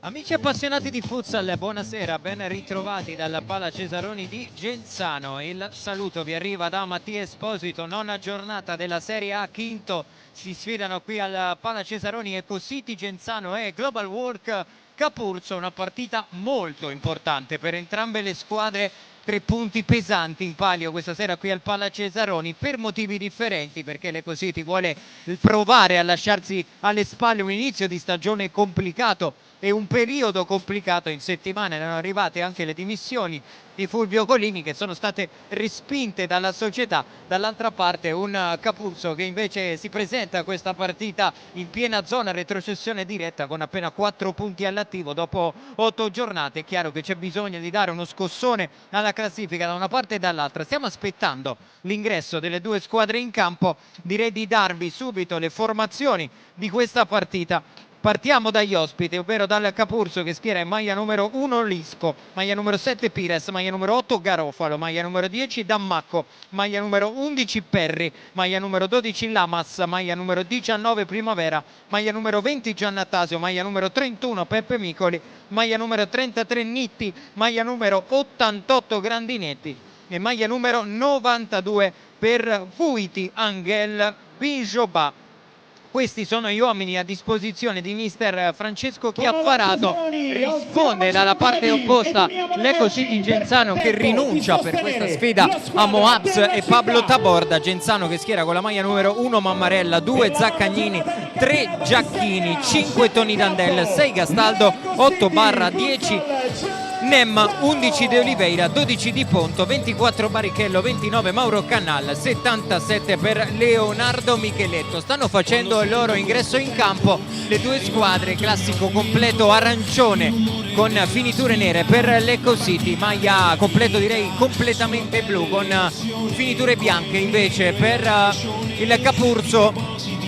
Amici appassionati di futsal, buonasera, ben ritrovati dalla Pala Cesaroni di Genzano. Il saluto vi arriva da Mattia Esposito, nona giornata della Serie A, quinto. Si sfidano qui alla Pala Cesaroni Ecocity Genzano e Global Work Capurzo, una partita molto importante per entrambe le squadre. 3 punti pesanti in palio questa sera qui al Pala Cesaroni per motivi differenti, perché l'Ecocity vuole provare a lasciarsi alle spalle un inizio di stagione complicato e un periodo complicato. In settimana erano arrivate anche le dimissioni di Fulvio Colini, che sono state respinte dalla società. Dall'altra parte un Capuzzo che invece si presenta a questa partita in piena zona retrocessione diretta, con appena 4 punti all'attivo dopo 8 giornate. È chiaro che c'è bisogno di dare uno scossone alla classifica da una parte e dall'altra. Stiamo aspettando l'ingresso delle due squadre in campo. Direi di darvi subito le formazioni di questa partita. Partiamo dagli ospiti, ovvero dal Capurso, che schiera in maglia numero 1 Lisco, maglia numero 7 Pires, maglia numero 8 Garofalo, maglia numero 10 Dammacco, maglia numero 11 Perri, maglia numero 12 Lamas, maglia numero 19 Primavera, maglia numero 20 Giannattasio, maglia numero 31 Peppe Micoli, maglia numero 33 Nitti, maglia numero 88 Grandinetti e maglia numero 92 per Fuiti Angel Pijoba. Questi sono gli uomini a disposizione di mister Francesco Chiaffarato. Risponde dalla parte opposta l'Ecocity Genzano, che rinuncia per questa sfida a Moabs e Pablo Taborda. Genzano che schiera con la maglia numero 1 Mammarella, 2 Zaccagnini, 3 Giacchini, 5 Toni Dandel, 6 Gastaldo, 8 Barra, 10 Nem, 11 De Oliveira, 12 Di Ponto, 24 Barrichello, 29 Mauro Cannal, 77 per Leonardo Micheletto. Stanno facendo il loro ingresso in campo le due squadre, classico completo arancione con finiture nere per l'Ecocity, maglia completo direi completamente blu con finiture bianche invece per il Capurzo.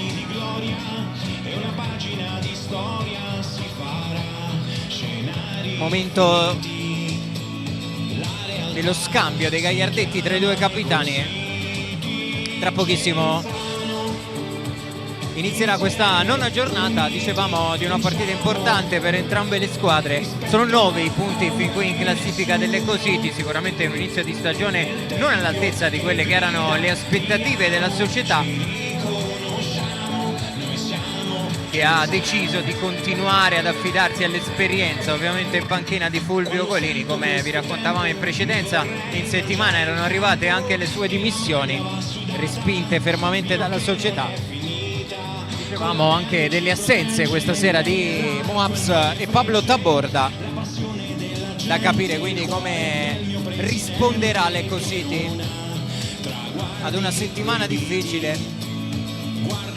Momento dello scambio dei gagliardetti tra i due capitani. Tra pochissimo inizierà questa nona giornata, dicevamo, di una partita importante per entrambe le squadre. Sono 9 i punti fin qui in classifica dell'Ecocity, sicuramente un inizio di stagione non all'altezza di quelle che erano le aspettative della società, che ha deciso di continuare ad affidarsi all'esperienza, ovviamente in panchina di Fulvio Colini. Come vi raccontavamo in precedenza, in settimana erano arrivate anche le sue dimissioni, respinte fermamente dalla società. Dicevamo anche delle assenze questa sera di Moabs e Pablo Taborda, da capire quindi come risponderà l'Ecocity ad una settimana difficile.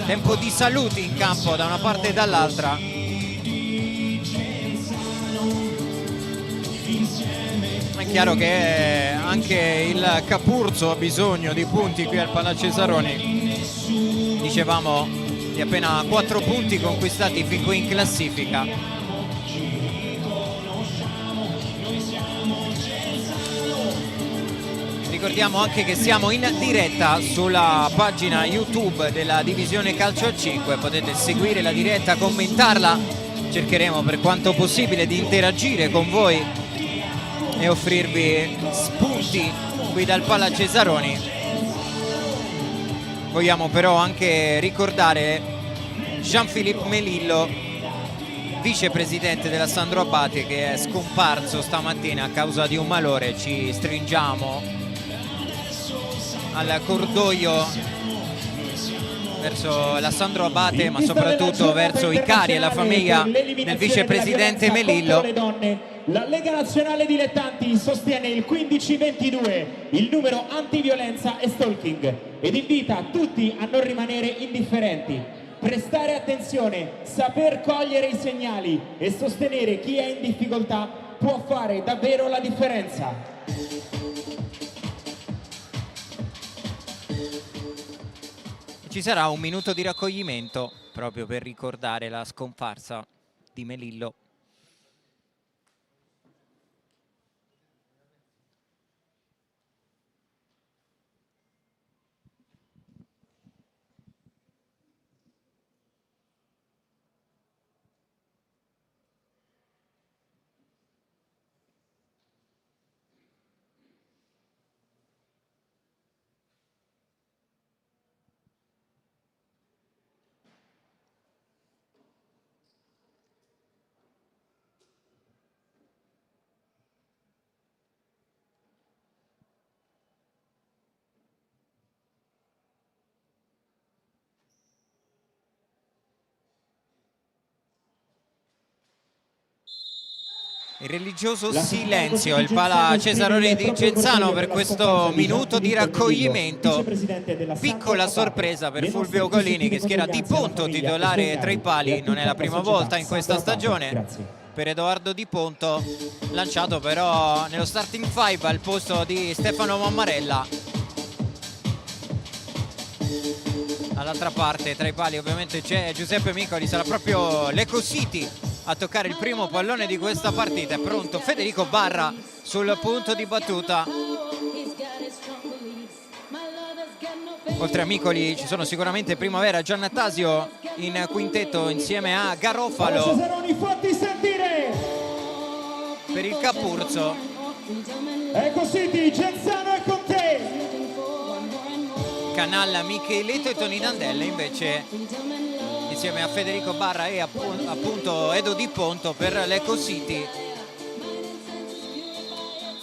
Tempo di saluti in campo da una parte e dall'altra. È chiaro che anche il Capurzo ha bisogno di punti qui al Pala Cesaroni. Dicevamo di appena 4 punti conquistati fin qui in classifica. Ricordiamo anche che siamo in diretta sulla pagina YouTube della Divisione Calcio a 5, potete seguire la diretta, commentarla, cercheremo per quanto possibile di interagire con voi e offrirvi spunti qui dal Pala Cesaroni. Vogliamo però anche ricordare Jean-Philippe Melillo, vicepresidente della Sandro Abate, che è scomparso stamattina a causa di un malore. Ci stringiamo al cordoglio verso la Sandro Abate, ma soprattutto verso i cari e la famiglia del vicepresidente Melillo. La Lega Nazionale Dilettanti sostiene il 1522, il numero antiviolenza e stalking, ed invita tutti a non rimanere indifferenti, prestare attenzione, saper cogliere i segnali e sostenere chi è in difficoltà può fare davvero la differenza. Ci sarà un minuto di raccoglimento proprio per ricordare la scomparsa di Melillo. Il religioso silenzio, il Pala Cesaroni di Genzano per questo minuto di raccoglimento. Piccola sorpresa per Fulvio Collini che schiera Di Ponto titolare tra i pali, non è la prima volta in questa stagione per Edoardo Di Ponto, lanciato però nello starting five al posto di Stefano Mammarella. All'altra parte tra i pali ovviamente c'è Giuseppe Micoli, sarà proprio l'Ecocity a toccare il primo pallone di questa partita. È pronto Federico Barra sul punto di battuta. Oltre a Micoli ci sono sicuramente Primavera, Giannattasio in quintetto insieme a Garofalo. Per il Capurzo Ecocity, Genzano è con te. Canalla, Micheletto e Toni Dandella invece insieme a Federico Barra e appunto Edo Di Ponto per l'Ecocity.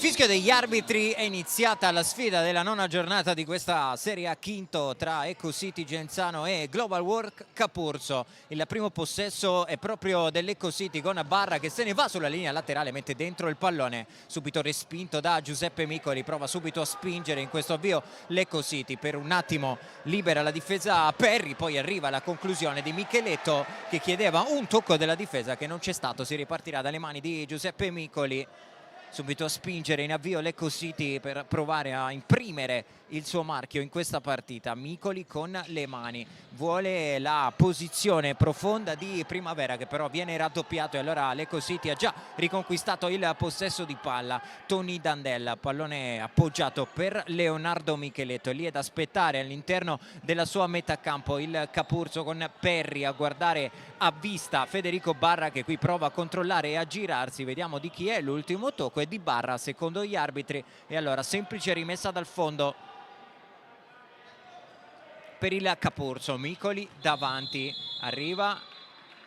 Fischio degli arbitri, è iniziata la sfida della nona giornata di questa Serie A quinto tra Ecocity Genzano e Global Work Capurzo. Il primo possesso è proprio dell'Ecocity con Barra che se ne va sulla linea laterale, mette dentro il pallone, subito respinto da Giuseppe Micoli, prova subito a spingere in questo avvio l'Ecocity, per un attimo libera la difesa Perri, poi arriva la conclusione di Micheletto che chiedeva un tocco della difesa che non c'è stato, si ripartirà dalle mani di Giuseppe Micoli. Subito a spingere in avvio l'Ecocity per provare a imprimere il suo marchio in questa partita. Micoli con le mani, vuole la posizione profonda di Primavera che però viene raddoppiato e allora l'Ecocity ha già riconquistato il possesso di palla. Toni Dandella, pallone appoggiato per Leonardo Micheletto, lì è da aspettare all'interno della sua metà campo il Capurzo con Perri a guardare a vista Federico Barra che qui prova a controllare e a girarsi. Vediamo di chi è l'ultimo tocco, è di Barra secondo gli arbitri e allora semplice rimessa dal fondo per il Capurzo. Micoli davanti, arriva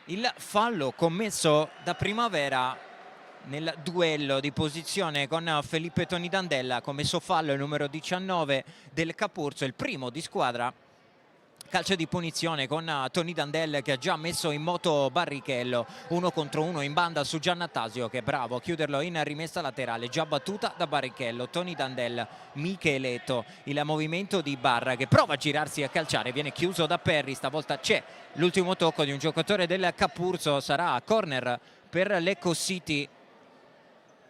il fallo commesso da Primavera nel duello di posizione con Felipe Toni Dandella, commesso fallo il numero 19 del Capurzo, il primo di squadra. Calcio di punizione con Toni Dandella che ha già messo in moto Barrichello, 1 contro 1 in banda su Giannattasio che è bravo a chiuderlo in rimessa laterale, già battuta da Barrichello. Toni Dandella, Micheletto, il movimento di Barra che prova a girarsi a calciare, viene chiuso da Perri, stavolta c'è l'ultimo tocco di un giocatore del Capurzo, sarà corner per l'Ecocity.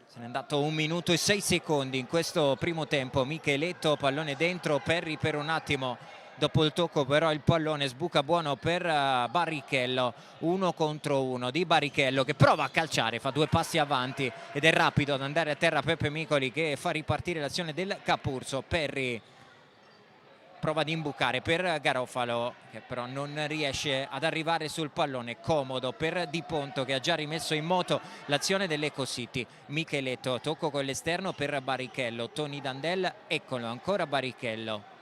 Se n'è andato 1 minuto e 6 secondi in questo primo tempo. Micheletto, pallone dentro, Perri per un attimo. Dopo il tocco però il pallone sbuca buono per Barrichello, 1 contro 1 di Barrichello che prova a calciare, fa 2 passi avanti ed è rapido ad andare a terra Peppe Micoli che fa ripartire l'azione del Capurzo. Perri prova ad imbucare per Garofalo che però non riesce ad arrivare sul pallone, comodo per Di Ponto che ha già rimesso in moto l'azione dell'Ecocity. Micheletto, tocco con l'esterno per Barrichello, Toni Dandella, eccolo ancora Barrichello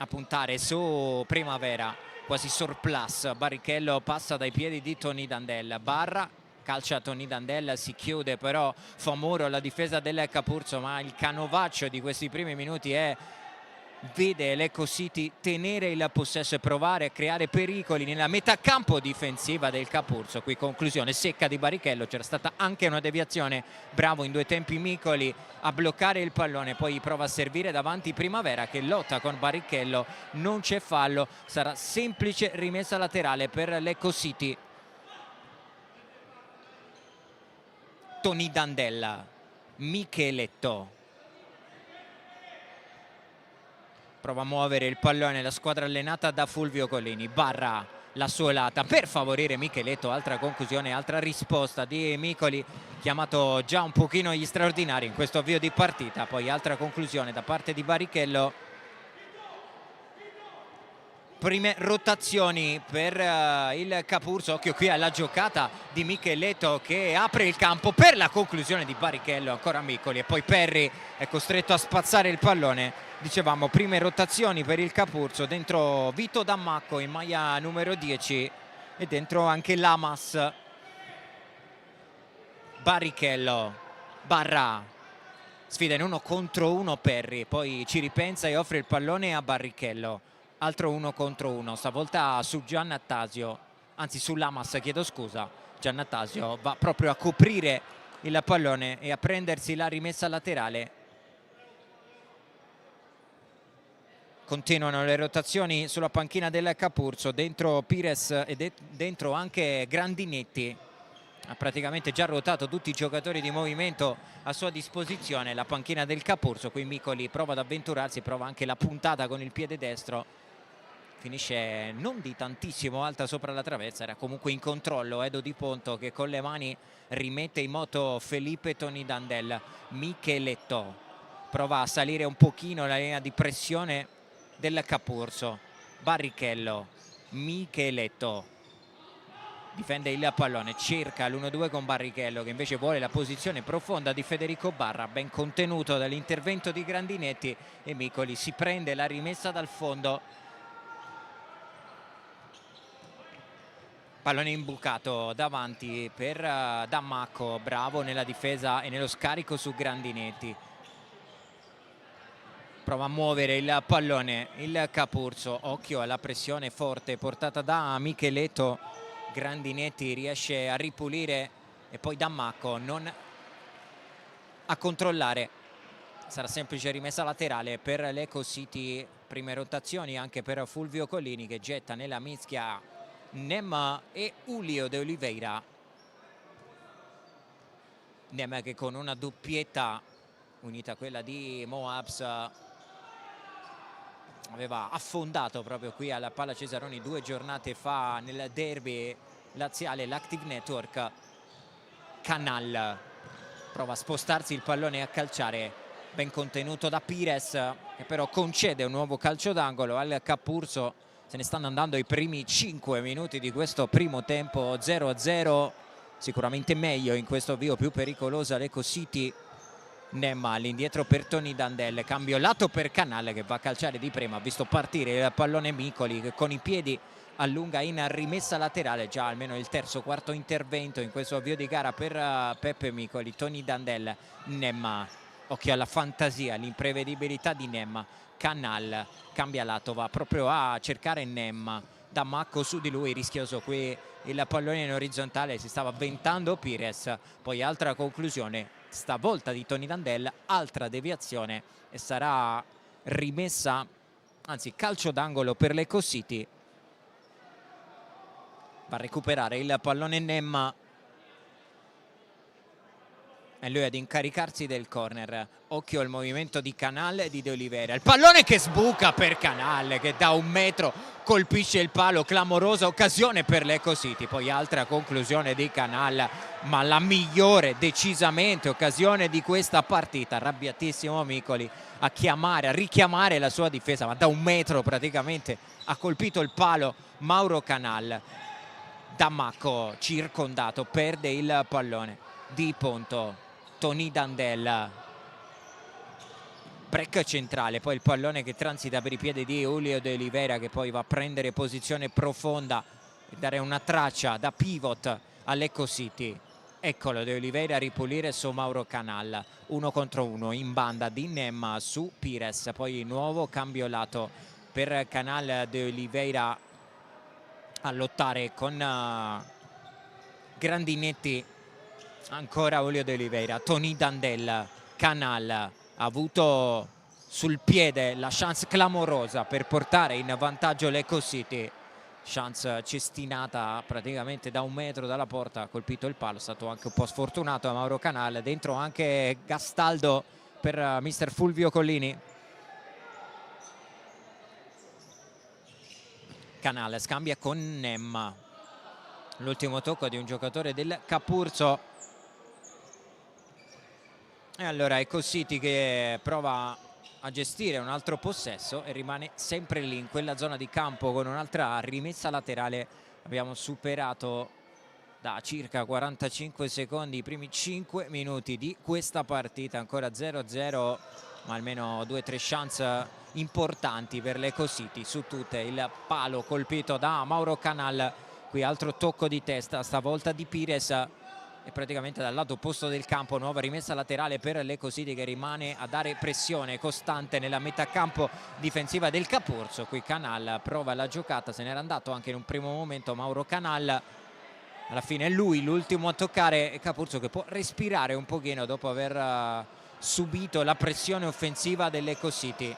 a puntare su Primavera, quasi surplus. Barrichello passa dai piedi di Toni Dandella, Barra calcia Toni Dandella, si chiude però, fa muro la difesa del Capurzo, ma il canovaccio di questi primi minuti vede l'Ecocity tenere il possesso e provare a creare pericoli nella metà campo difensiva del Capurzo. Qui conclusione secca di Barrichello, c'era stata anche una deviazione, bravo in 2 tempi Micoli a bloccare il pallone, poi prova a servire davanti Primavera che lotta con Barrichello, non c'è fallo, sarà semplice rimessa laterale per l'Ecocity. Toni Dandella, Micheletto prova a muovere il pallone, la squadra allenata da Fulvio Collini. Barra la suolata per favorire Micheletto, altra conclusione, altra risposta di Micoli, chiamato già un pochino gli straordinari in questo avvio di partita. Poi altra conclusione da parte di Barrichello. Prime rotazioni per il Capurzo, occhio qui alla giocata di Micheletto che apre il campo per la conclusione di Barrichello, ancora Micoli e poi Perri è costretto a spazzare il pallone. Dicevamo prime rotazioni per il Capurzo, dentro Vito Dammacco in maglia numero 10 e dentro anche Lamas. Barrichello, Barra, sfida in 1 contro 1 Perri, poi ci ripensa e offre il pallone a Barrichello. Altro 1 contro 1, stavolta su Giannattasio, anzi su Lamas, chiedo scusa. Giannattasio va proprio a coprire il pallone e a prendersi la rimessa laterale. Continuano le rotazioni sulla panchina del Capurso, dentro Pires e dentro anche Grandinetti. Ha praticamente già ruotato tutti i giocatori di movimento a sua disposizione. La panchina del Capurso, qui Micoli prova ad avventurarsi, prova anche la puntata con il piede destro, finisce non di tantissimo alta sopra la traversa, era comunque in controllo Edo Di Ponto, che con le mani rimette in moto Felipe Tonidandel. Micheletto prova a salire un pochino la linea di pressione del Capurso. Barrichello, Micheletto difende il pallone, cerca l'1-2 con Barrichello, che invece vuole la posizione profonda di Federico Barra, ben contenuto dall'intervento di Grandinetti, e Micoli si prende la rimessa dal fondo. Pallone imbucato davanti per Dammacco, bravo nella difesa e nello scarico su Grandinetti. Prova a muovere il pallone il Capurso, occhio alla pressione forte portata da Micheletto. Grandinetti riesce a ripulire e poi Dammacco non a controllare. Sarà semplice rimessa laterale per l'Eco City. Prime rotazioni anche per Fulvio Collini, che getta nella mischia Nem e Julio de Oliveira. Nem che con una doppietta unita a quella di Moabs aveva affondato proprio qui alla Pala Cesaroni 2 giornate fa nel derby laziale l'Active Network. Canal prova a spostarsi il pallone e a calciare, ben contenuto da Pires, che però concede un nuovo calcio d'angolo al Capurso. Se ne stanno andando i primi 5 minuti di questo primo tempo, 0-0, sicuramente meglio in questo avvio più pericoloso all'Eco City. Nem all'indietro per Tonidandel, cambio lato per Canal, che va a calciare di prima, ha visto partire il pallone Micoli, che con i piedi allunga in rimessa laterale, già almeno il terzo quarto intervento in questo avvio di gara per Peppe Micoli. Tonidandel, Nem, occhio alla fantasia, l'imprevedibilità di Nem. Canal cambia lato, va proprio a cercare Nem. Dammacco su di lui, rischioso qui il pallone in orizzontale, si stava avventando Pires, poi altra conclusione stavolta di Tonidandel, altra deviazione e sarà rimessa, anzi calcio d'angolo per l'Eco City. Va a recuperare il pallone Nem e lui ad incaricarsi del corner. Occhio al movimento di Canal e di De Oliveira, il pallone che sbuca per Canal, che da 1 metro colpisce il palo, clamorosa occasione per l'Eco City. Poi altra conclusione di Canal, ma la migliore decisamente occasione di questa partita. Arrabbiatissimo Micoli a chiamare, a richiamare la sua difesa, ma da 1 metro praticamente ha colpito il palo Mauro Canal. Dammacco circondato, perde il pallone. Di Ponto, Tonidandel, break centrale, poi il pallone che transita per i piedi di Julio de Oliveira, che poi va a prendere posizione profonda e dare una traccia da pivot all'Eco City. Eccolo de Oliveira a ripulire su Mauro Canal, 1 contro 1 in banda di Nem su Pires. Poi nuovo cambio lato per Canal, de Oliveira a lottare con Grandinetti, ancora Julio de Oliveira. Tonidandel, Canal ha avuto sul piede la chance clamorosa per portare in vantaggio l'Eco City, chance cestinata praticamente da 1 metro dalla porta, ha colpito il palo, è stato anche un po' sfortunato a Mauro Canal, dentro anche Gastaldo per mister Fulvio Collini. Canal scambia con Nem, l'ultimo tocco di un giocatore del Capurso. E allora Eco City che prova a gestire un altro possesso e rimane sempre lì in quella zona di campo con un'altra rimessa laterale. Abbiamo superato da circa 45 secondi i primi 5 minuti di questa partita, ancora 0-0, ma almeno 2-3 chance importanti per l'Eco City su tutte. Il palo colpito da Mauro Canal, qui altro tocco di testa stavolta di Pires e praticamente dal lato opposto del campo nuova rimessa laterale per l'Eco City, che rimane a dare pressione costante nella metà campo difensiva del Capurso. Qui Canal prova la giocata, se n'era andato anche in un primo momento Mauro Canal, alla fine è lui l'ultimo a toccare, e Capurso che può respirare un pochino dopo aver subito la pressione offensiva dell'Eco City.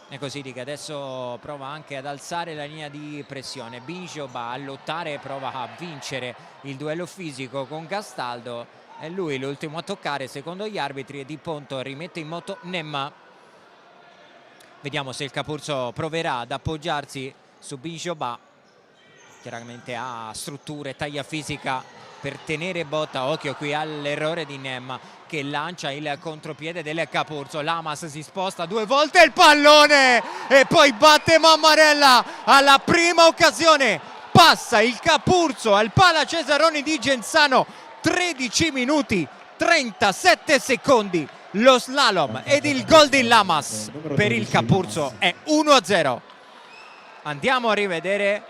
Eco City che adesso prova anche ad alzare la linea di pressione. Binjoba a lottare, prova a vincere il duello fisico con Gastaldo, è lui l'ultimo a toccare secondo gli arbitri, e Di Ponto rimette in moto Nemma. Vediamo se il Capurso proverà ad appoggiarsi su Binjoba, chiaramente ha strutture, taglia fisica per tenere botta. Occhio qui all'errore di Nemma che lancia il contropiede del Capurso. Lamas si sposta 2 volte il pallone e poi batte Mammarella alla prima occasione. Passa il Capurso al Pala Cesaroni di Genzano, 13 minuti 37 secondi lo slalom ed il gol di Lamas per il Capurso è 1-0. Andiamo a rivedere.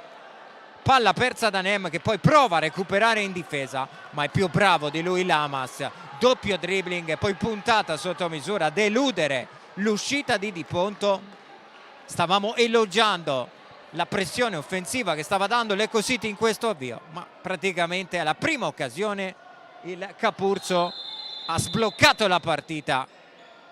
Palla persa da Nem che poi prova a recuperare in difesa, ma è più bravo di lui Lamas. Doppio dribbling e poi puntata sotto misura, deludere l'uscita di Di Ponto. Stavamo elogiando la pressione offensiva che stava dando l'Eco City in questo avvio, ma praticamente alla prima occasione il Capurso ha sbloccato la partita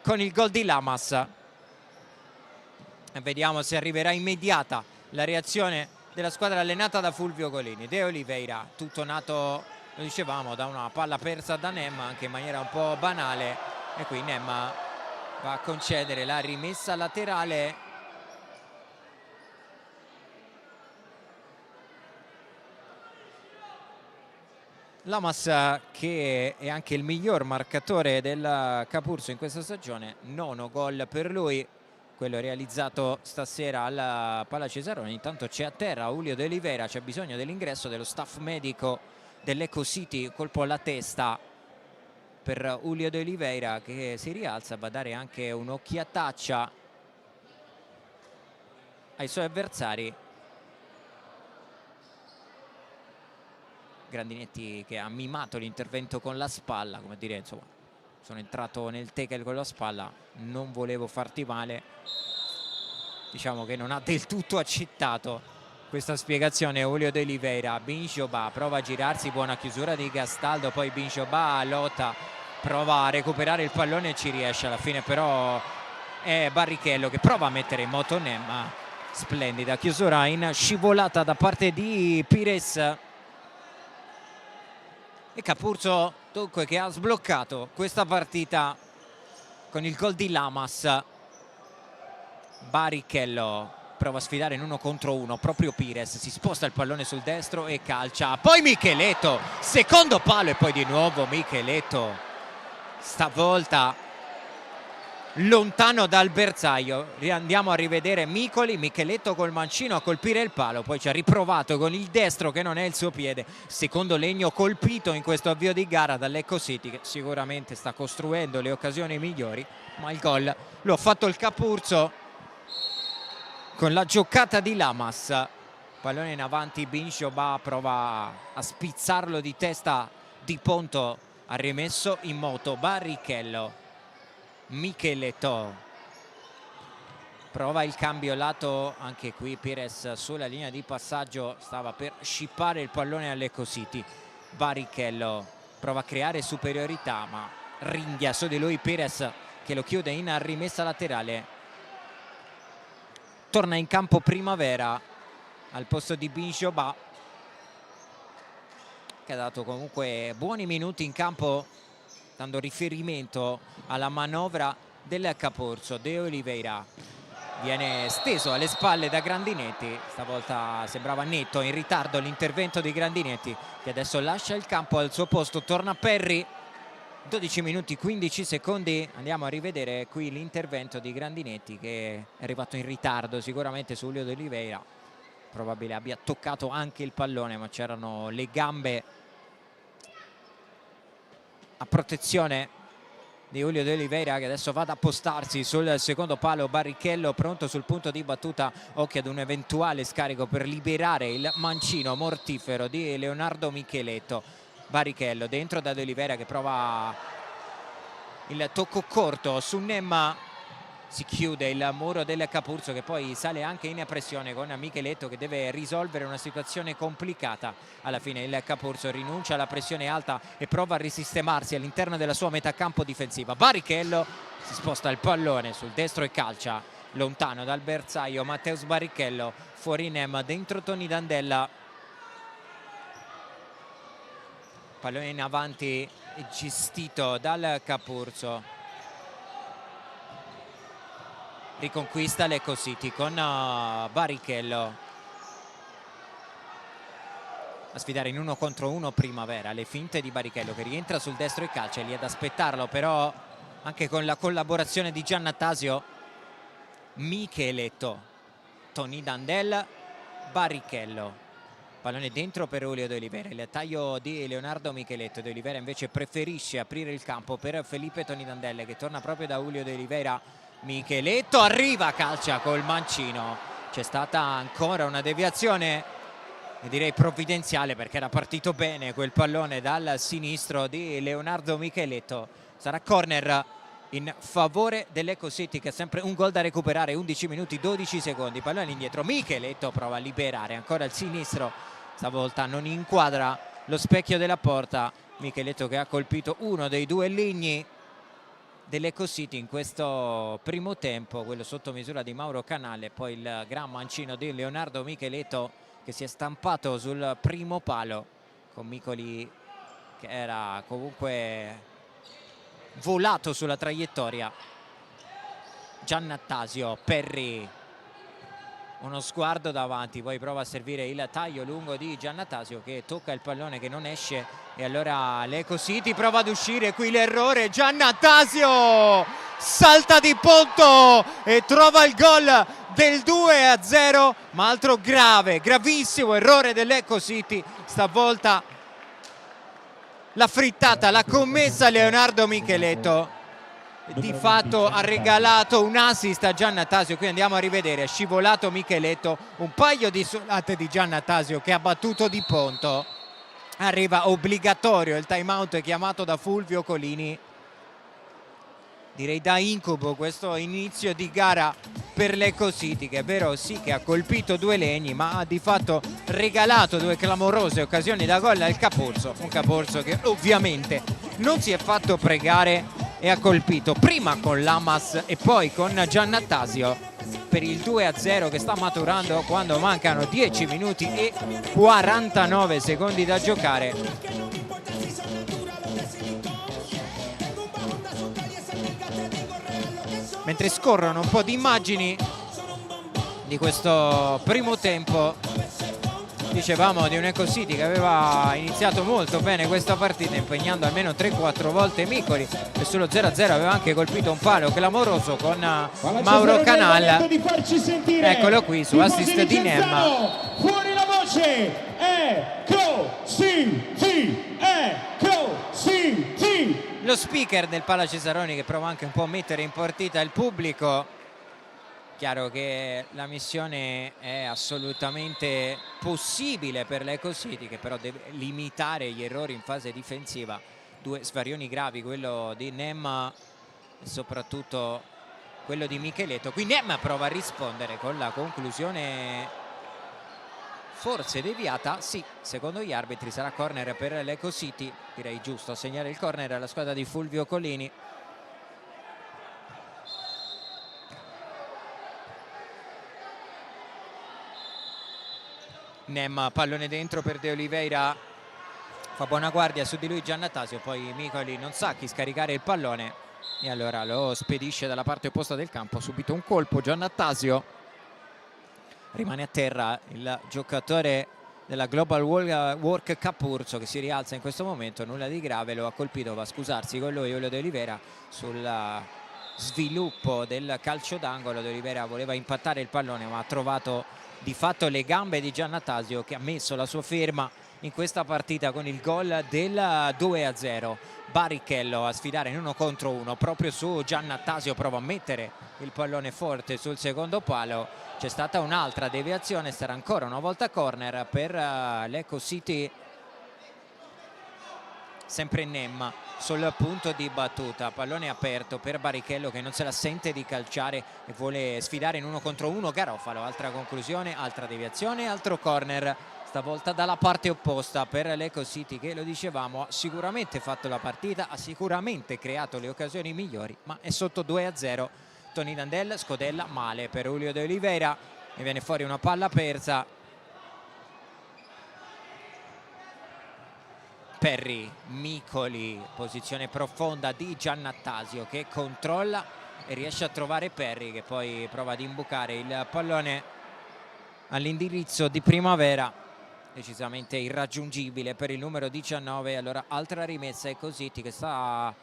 con il gol di Lamas. E vediamo se arriverà immediata la reazione della squadra allenata da Fulvio Golini. De Oliveira, tutto nato, lo dicevamo, da una palla persa da Nem, anche in maniera un po' banale, e qui Nem va a concedere la rimessa laterale. Lamas che è anche il miglior marcatore del Capurso in questa stagione, 9 gol per lui, quello realizzato stasera alla Pala Cesaroni. Intanto c'è a terra Julio De Oliveira, c'è bisogno dell'ingresso dello staff medico dell'Eco City. Colpo alla testa per Julio De Oliveira che si rialza, va a dare anche un'occhiataccia ai suoi avversari. Grandinetti che ha mimato l'intervento con la spalla, come dire, insomma, sono entrato nel tackle con la spalla, non volevo farti male. Diciamo che non ha del tutto accettato questa spiegazione Julio De Oliveira. Binjoba prova a girarsi, buona chiusura di Gastaldo, poi Binjoba lotta, prova a recuperare il pallone e ci riesce alla fine, però è Barrichello che prova a mettere in moto Nemma. Splendida chiusura in scivolata da parte di Pires. E Capurso dunque che ha sbloccato questa partita con il gol di Lamas. Barrichello prova a sfidare in 1 contro 1 proprio Pires, si sposta il pallone sul destro e calcia, poi Micheletto, secondo palo e poi di nuovo Micheletto, stavolta lontano dal bersaglio. Andiamo a rivedere Micheletto col mancino a colpire il palo, poi ci ha riprovato con il destro che non è il suo piede. Secondo legno colpito in questo avvio di gara dall'Eco City, che sicuramente sta costruendo le occasioni migliori, ma il gol lo ha fatto il Capurso con la giocata di Lamas. Pallone in avanti, Binjoba prova a spizzarlo di testa, Di Ponto ha rimesso in moto Barrichello. Micheletto prova il cambio lato, anche qui Pires sulla linea di passaggio stava per scippare il pallone all'Eco City. Barrichello prova a creare superiorità, ma ringhia su di lui Pires che lo chiude in rimessa laterale. Torna in campo Primavera al posto di Binjoba, che ha dato comunque buoni minuti in campo, dando riferimento alla manovra del Capurso. De Oliveira viene steso alle spalle da Grandinetti, stavolta sembrava netto, in ritardo l'intervento di Grandinetti che adesso lascia il campo, al suo posto torna Perri. 12 minuti 15 secondi, andiamo a rivedere qui l'intervento di Grandinetti che è arrivato in ritardo sicuramente su Julio De Oliveira, probabile abbia toccato anche il pallone, ma c'erano le gambe a protezione di Julio De Oliveira che adesso va ad appostarsi sul secondo palo. Barrichello pronto sul punto di battuta, occhio ad un eventuale scarico per liberare il mancino mortifero di Leonardo Micheletto. Barrichello dentro da De Oliveira che prova il tocco corto su Nemma, si chiude il muro del Capurso, che poi sale anche in pressione con Micheletto, che deve risolvere una situazione complicata. Alla fine il Capurso rinuncia alla pressione alta e prova a risistemarsi all'interno della sua metà campo difensiva. Barrichello si sposta il pallone sul destro e calcia lontano dal bersaglio Matteus Barrichello, fuori Nem, dentro Tony Dandella. Pallone in avanti gestito dal Capurso. Riconquista l'Eco City con Barrichello a sfidare in 1 contro 1 Primavera. Le finte di Barrichello che rientra sul destro e calcia, lì ad aspettarlo però anche con la collaborazione di Giannattasio. Micheletto, Tony Dandella, Barrichello. Pallone dentro per Julio De Oliveira, il taglio di Leonardo Micheletto. De Oliveira invece preferisce aprire il campo per Felipe Tony Dandella, che torna proprio da Julio De Oliveira. Micheletto arriva, calcia col mancino. C'è stata ancora una deviazione, direi provvidenziale, perché era partito bene quel pallone dal sinistro di Leonardo Micheletto. Sarà corner in favore dell'Eco City, che ha sempre un gol da recuperare. 11 minuti 12 secondi, pallone indietro. Micheletto prova a liberare ancora il sinistro, stavolta non inquadra lo specchio della porta. Micheletto che ha colpito uno dei 2 ligni dell'Eco City in questo primo tempo, quello sotto misura di Mauro Canale, poi il gran mancino di Leonardo Micheletto che si è stampato sul primo palo, con Micoli che era comunque volato sulla traiettoria. Giannattasio, Perri, uno sguardo davanti, poi prova a servire il taglio lungo di Giannattasio, che tocca il pallone che non esce, e allora l'Eco City prova ad uscire. Qui l'errore, Giannattasio salta di ponto e trova il gol del 2-0, ma altro gravissimo errore dell'Eco City. Stavolta la frittata l'ha commessa Leonardo Micheletto, di fatto ha regalato un assist a Giannattasio. Qui andiamo a rivedere, è scivolato Micheletto, un paio di solate di Giannattasio che ha battuto di ponto. Arriva obbligatorio il time out chiamato da Fulvio Colini. Direi da incubo questo inizio di gara per l'Eco City, che è vero sì che ha colpito 2 legni, ma ha di fatto regalato 2 clamorose occasioni da gol al Capurso. Un Capurso che ovviamente non si è fatto pregare e ha colpito prima con Lamas e poi con Giannattasio per il 2-0 che sta maturando quando mancano 10 minuti e 49 secondi da giocare. Mentre scorrono un po' di immagini di questo primo tempo, dicevamo di un Eco City che aveva iniziato molto bene questa partita, impegnando almeno 3-4 volte Micoli, e solo 0-0 aveva anche colpito un palo clamoroso con Mauro Canal. Eccolo qui su assist di Nem. Fuori la voce, Eco City, Eco City. Lo speaker del Pala Cesaroni che prova anche un po' a mettere in partita il pubblico. Chiaro che la missione è assolutamente possibile per l'Eco City, che però deve limitare gli errori in fase difensiva. 2 svarioni gravi, quello di Nem e soprattutto quello di Micheletto. Qui Nem prova a rispondere con la conclusione forse deviata. Sì, secondo gli arbitri sarà corner per l'Eco City. Direi giusto a segnare il corner alla squadra di Fulvio Collini. Nem, pallone dentro per De Oliveira, fa buona guardia su di lui Giannattasio, poi Micoli non sa chi scaricare il pallone e allora lo spedisce dalla parte opposta del campo. Subito un colpo Giannattasio, rimane a terra il giocatore della Global Work Capurso, che si rialza in questo momento, nulla di grave, lo ha colpito, va a scusarsi con lui Julio De Oliveira sul sviluppo del calcio d'angolo. De Oliveira voleva impattare il pallone ma ha trovato di fatto le gambe di Giannattasio, che ha messo la sua firma in questa partita con il gol del 2-0. Barrichello a sfidare in 1 contro 1 proprio su Giannattasio, prova a mettere il pallone forte sul secondo palo. C'è stata un'altra deviazione, sarà ancora una volta corner per l'Eco City. Sempre Nem sul punto di battuta. Pallone aperto per Barrichello che non se la sente di calciare e vuole sfidare in 1 contro 1 Garofalo. Altra conclusione, altra deviazione, altro corner, stavolta dalla parte opposta per l'Eco City, che lo dicevamo ha sicuramente fatto la partita, ha sicuramente creato le occasioni migliori, ma è sotto 2-0. Tony Dandel scodella male per Julio de Oliveira e viene fuori una palla persa. Perry, Micoli, posizione profonda di Giannattasio che controlla e riesce a trovare Perry, che poi prova ad imbucare il pallone all'indirizzo di Primavera, decisamente irraggiungibile per il numero 19. Allora altra rimessa e Cositi che sta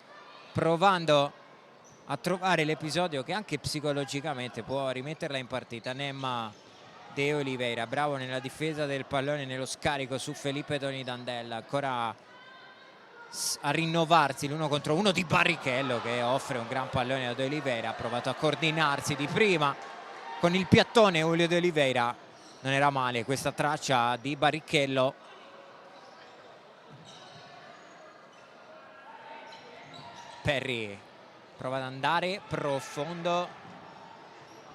provando a trovare l'episodio che anche psicologicamente può rimetterla in partita. Nemma de Oliveira, bravo nella difesa del pallone, nello scarico su Felipe Tony Dandel, ancora a rinnovarsi l'1 contro 1 di Barrichello che offre un gran pallone a de Oliveira. Ha provato a coordinarsi di prima con il piattone Julio de Oliveira, non era male questa traccia di Barrichello. Perry prova ad andare profondo,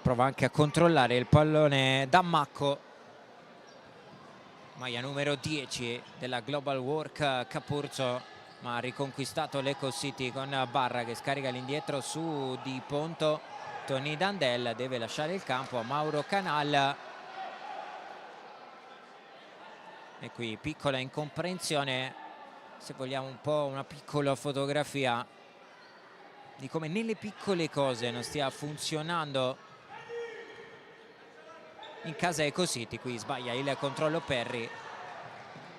prova anche a controllare il pallone Dammacco, maglia numero 10 della Global Work Capurzo, ma ha riconquistato l'Eco City con Barra che scarica l'indietro su Di Ponto. Tony Dandel deve lasciare il campo a Mauro Canal e qui piccola incomprensione, se vogliamo un po' una piccola fotografia di come nelle piccole cose non stia funzionando in casa Eco City. Qui sbaglia il controllo Perry,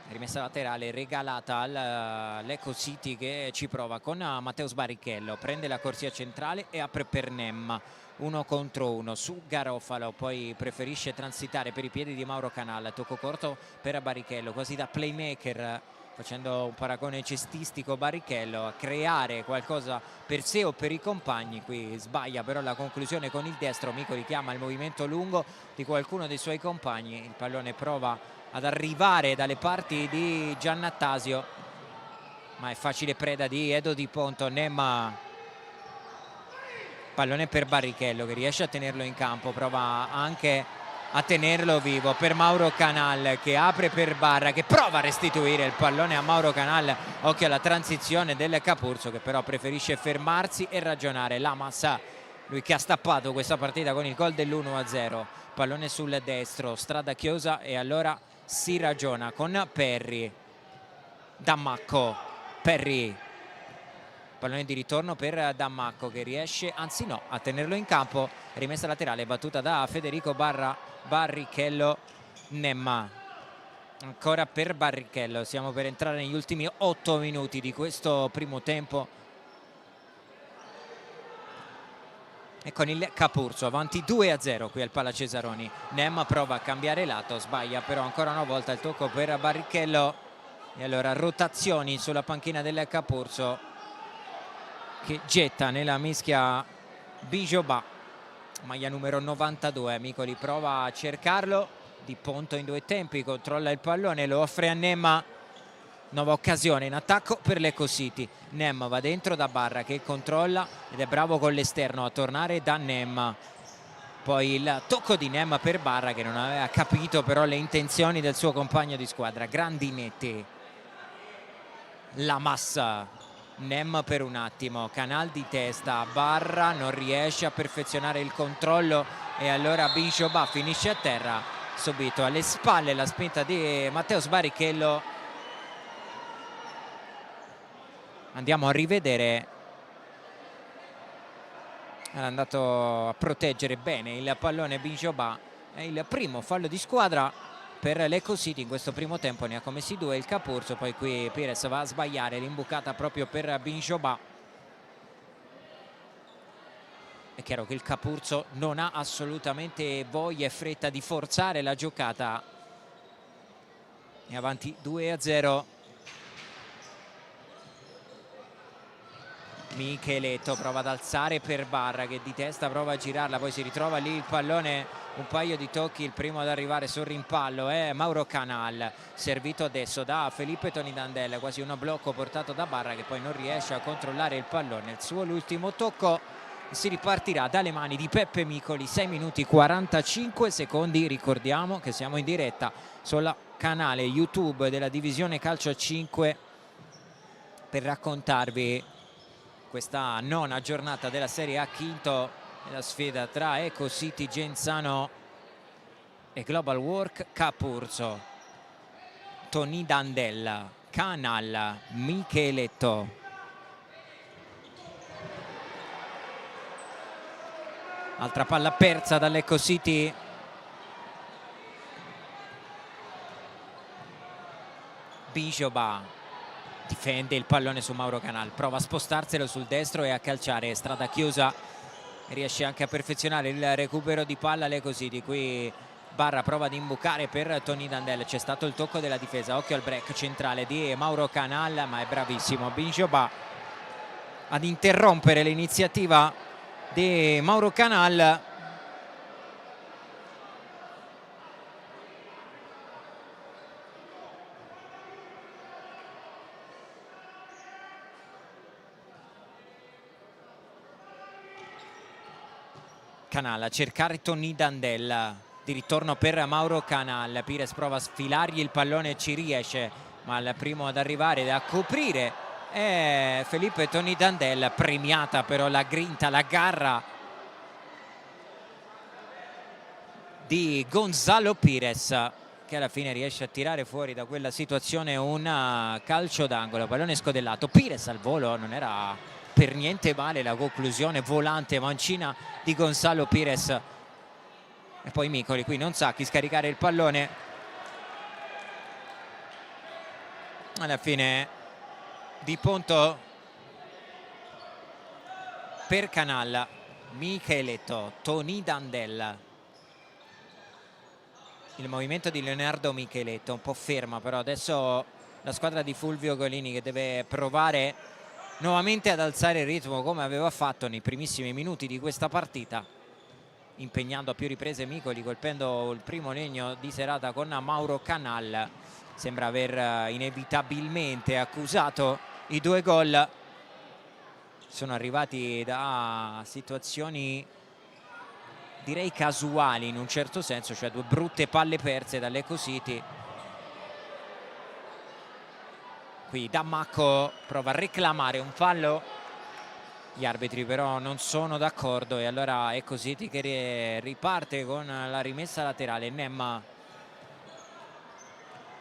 rimessa laterale regalata all'Eco City che ci prova con Matteus Barrichello, prende la corsia centrale e apre per Nemma, 1 contro 1 su Garofalo, poi preferisce transitare per i piedi di Mauro Canal, tocco corto per Barrichello, quasi da playmaker, facendo un paragone cestistico Barrichello, a creare qualcosa per sé o per i compagni. Qui sbaglia però la conclusione con il destro. Mico richiama il movimento lungo di qualcuno dei suoi compagni, il pallone prova ad arrivare dalle parti di Giannattasio, ma è facile preda di Edo Di Ponto. Nemma, pallone per Barrichello che riesce a tenerlo in campo, prova anche a tenerlo vivo per Mauro Canal che apre per Barra, che prova a restituire il pallone a Mauro Canal. Occhio alla transizione del Capurzo che però preferisce fermarsi e ragionare. Lamas, lui che ha stappato questa partita con il gol dell'1-0, pallone sul destro, strada chiusa e allora si ragiona con Perry. Dammacco, Perry, pallone di ritorno per Dammacco che riesce, anzi no, a tenerlo in campo. Rimessa laterale battuta da Federico Barrichello. Nemma ancora per Barrichello. Siamo per entrare negli ultimi 8 minuti di questo primo tempo e con il Capurzo avanti 2-0 qui al Pala Cesaroni. Nemma prova a cambiare lato, sbaglia però ancora una volta il tocco per Barrichello e allora rotazioni sulla panchina del Capurzo che getta nella mischia Bijoba, maglia numero 92. Micoli prova a cercarlo, Di Ponto in 2 tempi, controlla il pallone, lo offre a Nemma. Nuova occasione in attacco per l'Eco City. Nemma va dentro da Barra che controlla ed è bravo con l'esterno a tornare da Nemma. Poi il tocco di Nemma per Barra che non aveva capito però le intenzioni del suo compagno di squadra. Grandinetti, la massa, Nemma per un attimo, Canal di testa, Barra non riesce a perfezionare il controllo e allora Bijoba finisce a terra. Subito alle spalle la spinta di Matteus Barrichello. Andiamo a rivedere, è andato a proteggere bene il pallone Bijoba. È il primo fallo di squadra per l'Eco City in questo primo tempo, ne ha commessi 2 il Capurzo. Poi qui Pires va a sbagliare l'imbucata proprio per Bijoba. È chiaro che il Capurzo non ha assolutamente voglia e fretta di forzare la giocata, è avanti 2-0. Micheletto prova ad alzare per Barra, che di testa prova a girarla, poi si ritrova lì il pallone, un paio di tocchi, il primo ad arrivare sul rimpallo è Mauro Canal, servito adesso da Felipe Tonidandel, quasi uno blocco portato da Barra che poi non riesce a controllare il pallone. Il suo l'ultimo tocco, si ripartirà dalle mani di Peppe Micoli. 6 minuti 45 secondi, ricordiamo che siamo in diretta sul canale YouTube della Divisione Calcio 5 per raccontarvi questa nona giornata della Serie A Quinto, la sfida tra Eco City Genzano e Global Work Capurzo. Tonidandel, Canal, Micheletto. Altra palla persa dall'Eco City. Bijoba difende il pallone su Mauro Canal, prova a spostarselo sul destro e a calciare, strada chiusa, riesce anche a perfezionare il recupero di palla l'Eco City. Qui Barra prova ad imbucare per Tonidandel, c'è stato il tocco della difesa, occhio al break centrale di Mauro Canal, ma è bravissimo Bijoba ad interrompere l'iniziativa di Mauro Canal. Canal a cercare Tonidandel, di ritorno per Mauro Canal, Pires prova a sfilargli il pallone, ci riesce, ma il primo ad arrivare a coprire è Felipe Tonidandel. Premiata però la grinta, la garra di Gonzalo Pires, che alla fine riesce a tirare fuori da quella situazione un calcio d'angolo, pallone scodellato. Pires al volo, non era per niente male la conclusione volante mancina di Gonzalo Pires. E poi Micoli qui non sa chi scaricare il pallone, alla fine di punto per Canal. Micheletto, Tonidandel, il movimento di Leonardo Micheletto un po' ferma, però adesso la squadra di Fulvio Golini che deve provare nuovamente ad alzare il ritmo come aveva fatto nei primissimi minuti di questa partita, impegnando a più riprese Micoli, colpendo il primo legno di serata con Mauro Canal. Sembra aver inevitabilmente accusato i 2 gol, sono arrivati da situazioni direi casuali in un certo senso, cioè 2 brutte palle perse dall'Eco City. Qui Dammacco prova a reclamare un fallo, gli arbitri però non sono d'accordo e allora Eco City che riparte con la rimessa laterale. Nemma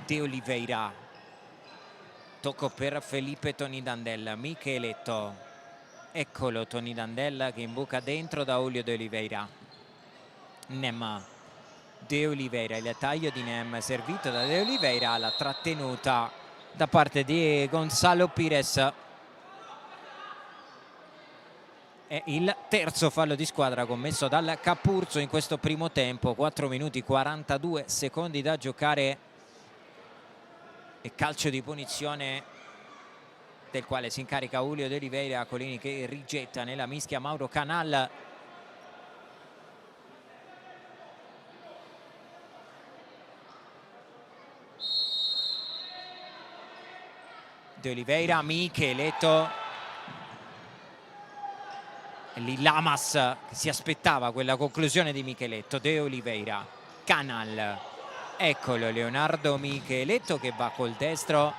De Oliveira, tocco per Felipe Tonidandel, Micheletto, eccolo Tonidandel che imbuca dentro da Julio De Oliveira. Nemma De Oliveira, il taglio di Nem servito da De Oliveira, la trattenuta da parte di Gonzalo Pires. È il terzo fallo di squadra commesso dal Capurzo in questo primo tempo. 4 minuti 42 secondi da giocare e calcio di punizione del quale si incarica Julio De Oliveira. Colini che rigetta nella mischia Mauro Canal. De Oliveira, Micheletto, lì Lamas che si aspettava quella conclusione di Micheletto. De Oliveira, Canal, eccolo Leonardo Micheletto che va col destro,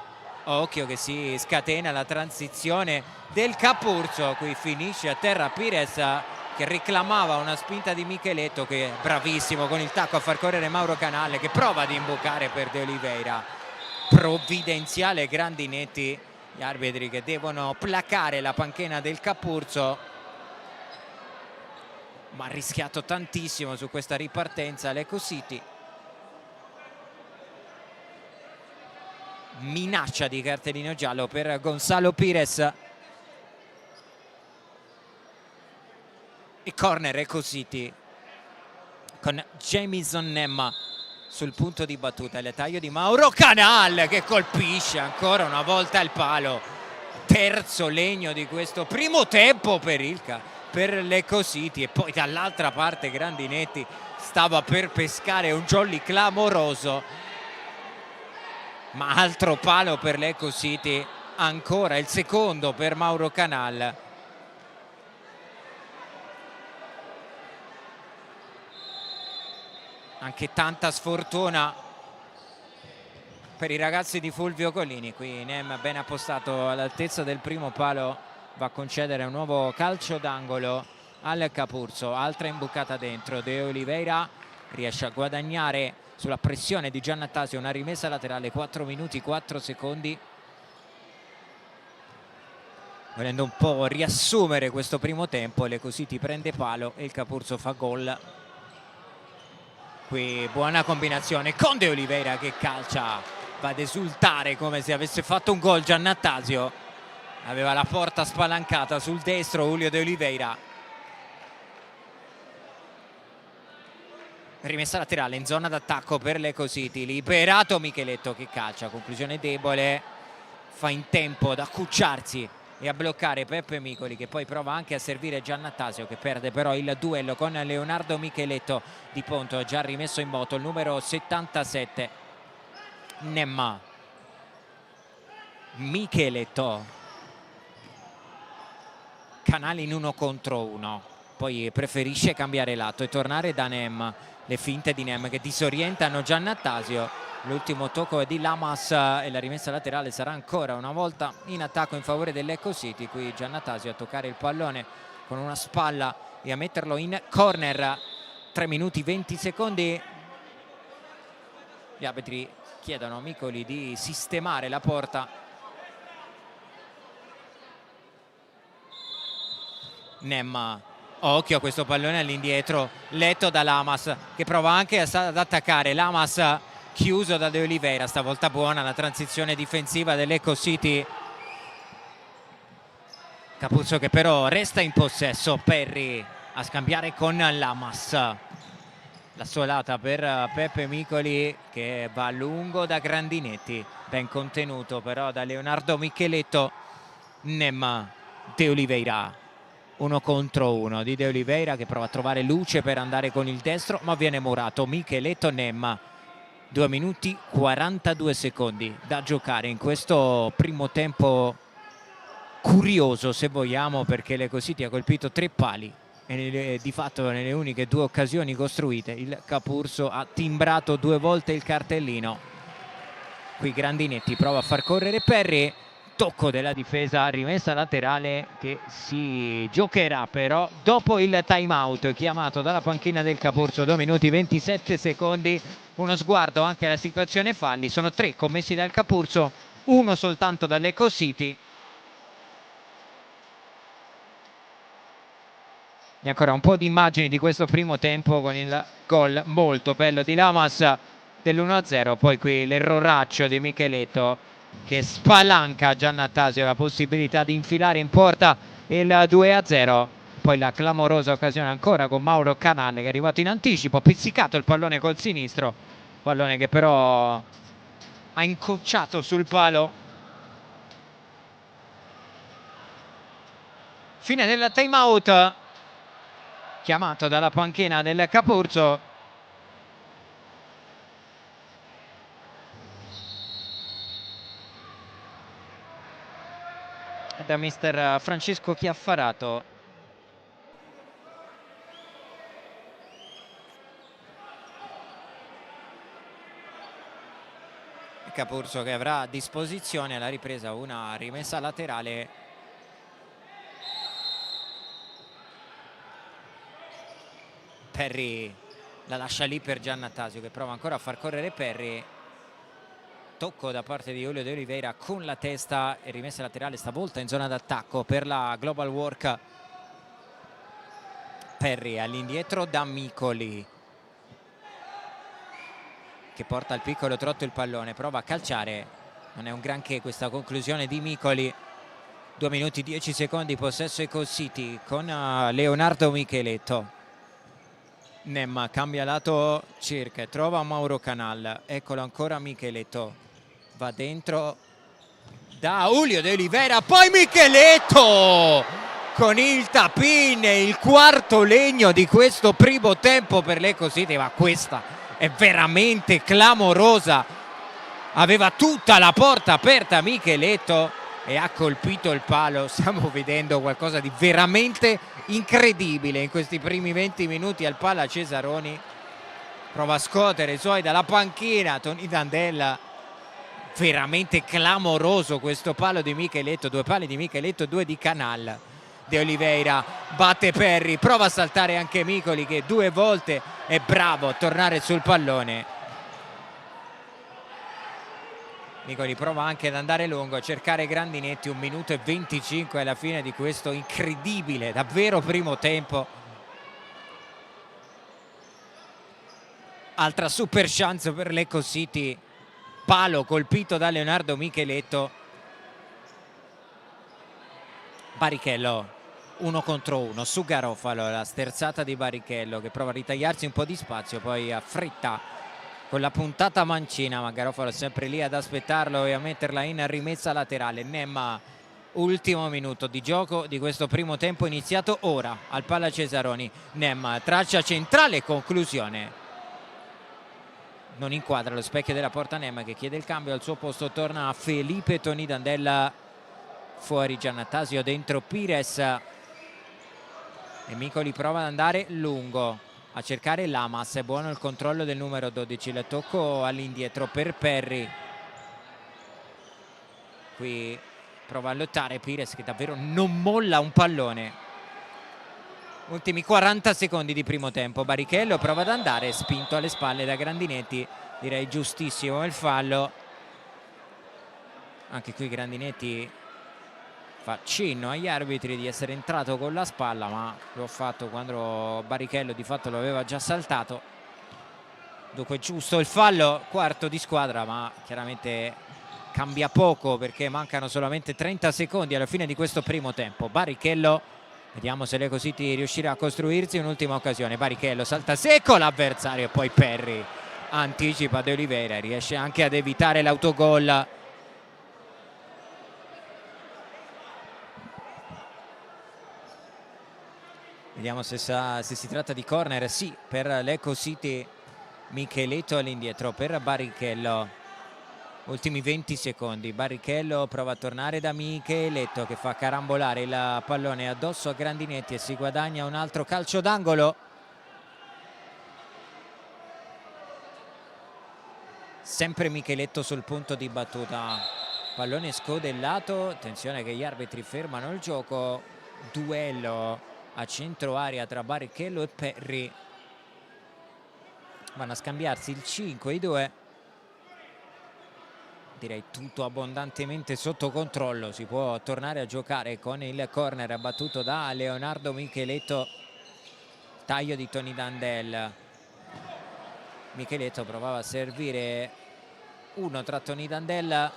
occhio che si scatena la transizione del Capurzo, qui finisce a terra Pires che reclamava una spinta di Micheletto, che è bravissimo con il tacco a far correre Mauro Canal, che prova ad imbucare per De Oliveira. Provvidenziale Grandinetti, gli arbitri che devono placare la panchina del Capurzo, ma ha rischiato tantissimo su questa ripartenza l'Eco City. Minaccia di cartellino giallo per Gonzalo Pires e corner Eco City con Jamison Nemma sul punto di battuta. Il taglio di Mauro Canal che colpisce ancora una volta il palo. terzo legno di questo primo tempo per l'Ecco City, e poi dall'altra parte Grandinetti stava per pescare un jolly clamoroso, ma altro palo per l'Ecco City, ancora il secondo per Mauro Canal. Anche tanta sfortuna per i ragazzi di Fulvio Collini. Qui Nem ben appostato all'altezza del primo palo, va a concedere un nuovo calcio d'angolo al Capurso. Altra imbucata dentro, De Oliveira riesce a guadagnare sulla pressione di Giannattasio una rimessa laterale, 4 minuti 4 secondi. Volendo un po' riassumere questo primo tempo, l'Ecco City prende palo e il Capurso fa gol. Qui buona combinazione con De Oliveira che calcia, va ad esultare come se avesse fatto un gol Giannattasio. Aveva la porta spalancata sul destro Julio De Oliveira. Rimessa laterale in zona d'attacco per l'Ecco City, liberato Micheletto che calcia, conclusione debole, fa in tempo ad accucciarsi e a bloccare Peppe Micoli, che poi prova anche a servire Giannattasio, che perde però il duello con Leonardo Micheletto. Di Ponto già rimesso in moto il numero 77 Nemma. Micheletto, Canale in 1 contro 1, poi preferisce cambiare lato e tornare da Nem. Le finte di Nem che disorientano Giannattasio. L'ultimo tocco è di Lamas e la rimessa laterale sarà ancora una volta in attacco in favore dell'Ecco City. Qui Giannattasio a toccare il pallone con una spalla e a metterlo in corner. 3 minuti 20 secondi. Gli arbitri chiedono a Micoli di sistemare la porta. Nem, occhio a questo pallone all'indietro, letto da Lamas che prova anche ad attaccare. Lamas chiuso da De Oliveira, stavolta buona la transizione difensiva dell'Ecco City. Capuzzo che però resta in possesso, Perri a scambiare con Lamas. La solata per Peppe Micoli che va a lungo da Grandinetti, ben contenuto però da Leonardo Micheletto. Nem, De Oliveira, 1 contro 1 di De Oliveira che prova a trovare luce per andare con il destro ma viene murato. Micheletto, Nem. 2 minuti 42 secondi da giocare in questo primo tempo curioso, se vogliamo, perché l'Ecco City ha colpito 3 pali e di fatto nelle uniche 2 occasioni costruite il Capurso ha timbrato 2 volte il cartellino. Qui Grandinetti prova a far correre Perri, tocco della difesa, rimessa laterale che si giocherà però dopo il time out chiamato dalla panchina del Capurso. 2 minuti 27 secondi. Uno sguardo anche alla situazione falli, sono 3 commessi dal Capurso, 1 soltanto dall'Ecco City. E ancora un po' di immagini di questo primo tempo con il gol molto bello di Lamas dell'1-0, poi qui l'erroraccio di Micheletto che spalanca Giannattasio la possibilità di infilare in porta il 2-0. Poi la clamorosa occasione ancora con Mauro Canale che è arrivato in anticipo, ha pizzicato il pallone col sinistro, pallone che però ha incocciato sul palo. Fine del time out chiamato dalla panchina del Capurso. Da mister Francesco Chiaffarato. Capurso che avrà a disposizione alla ripresa una rimessa laterale. Perri la lascia lì per Giannattasio che prova ancora a far correre Perri. Tocco da parte di Julio De Oliveira con la testa e rimessa laterale stavolta in zona d'attacco per la Global Work. Perri all'indietro da Micoli che porta al piccolo trotto il pallone, prova a calciare, non è un granché questa conclusione di Micoli. 2 minuti 10 secondi possesso Ecco City con Leonardo Micheletto. Nem cambia lato circa, trova Mauro Canal, eccolo ancora Micheletto, va dentro da Julio De Oliveira, poi Micheletto con il tap-in, il quarto legno di questo primo tempo per Lecco City, ma questa è veramente clamorosa. Aveva tutta la porta aperta Micheletto e ha colpito il palo. Stiamo vedendo qualcosa di veramente incredibile in questi primi 20 minuti al Pala Cesaroni. Prova a scuotere i suoi dalla panchina Tony Dandella. Veramente clamoroso questo palo di Micheletto, 2 pali di Micheletto, 2 di Canal. De Oliveira batte Perry, prova a saltare anche Micoli che 2 volte è bravo a tornare sul pallone. Micoli prova anche ad andare lungo, a cercare Grandinetti. 1 minuto e 25 alla fine di questo incredibile, davvero primo tempo. Altra super chance per Lecco City, palo colpito da Leonardo Micheletto. Barrichello 1 contro 1 su Garofalo, la sterzata di Barrichello che prova a ritagliarsi un po' di spazio, poi a fretta con la puntata mancina, ma Garofalo è sempre lì ad aspettarlo e a metterla in rimessa laterale. Nemma, ultimo minuto di gioco di questo primo tempo iniziato ora al Pala Cesaroni. Nemma, traccia centrale, conclusione. Non inquadra lo specchio della porta Nemma che chiede il cambio, al suo posto torna Felipe Tony Dandella, fuori Giannattasio, dentro Pires e Micoli prova ad andare lungo a cercare Lamas. È buono il controllo del numero 12, il tocco all'indietro per Perry, qui prova a lottare Pires che davvero non molla un pallone. Ultimi 40 secondi di primo tempo. Barrichello prova ad andare, spinto alle spalle da Grandinetti, direi giustissimo il fallo. Anche qui Grandinetti fa cenno agli arbitri di essere entrato con la spalla, ma lo ha fatto quando Barrichello di fatto lo aveva già saltato. Dunque giusto il fallo, quarto di squadra, ma chiaramente cambia poco perché mancano solamente 30 secondi alla fine di questo primo tempo. Barrichello, vediamo se Lecco City riuscirà a costruirsi un'ultima occasione. Barrichello salta secco l'avversario e poi Perry anticipa De Oliveira, riesce anche ad evitare l'autogol. Vediamo se si tratta di corner. Sì, per Lecco City. Micheletto all'indietro per Barrichello. Ultimi 20 secondi. Barrichello prova a tornare da Micheletto che fa carambolare il pallone addosso a Grandinetti e si guadagna un altro calcio d'angolo. Sempre Micheletto sul punto di battuta, pallone scodellato. Attenzione che gli arbitri fermano il gioco. Duello a centro area tra Barrichello e Perry. Vanno a scambiarsi il 5 i due. Direi tutto abbondantemente sotto controllo. Si può tornare a giocare con il corner battuto da Leonardo Micheletto. Taglio di Tony Dandel. Micheletto provava a servire uno tra Tony Dandel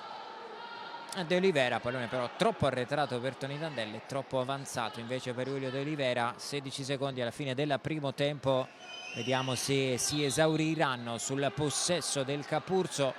e De Oliveira, pallone però troppo arretrato per Tony Dandel e troppo avanzato invece per Julio De Oliveira. 16 secondi alla fine del primo tempo, vediamo se si esauriranno sul possesso del Capurso.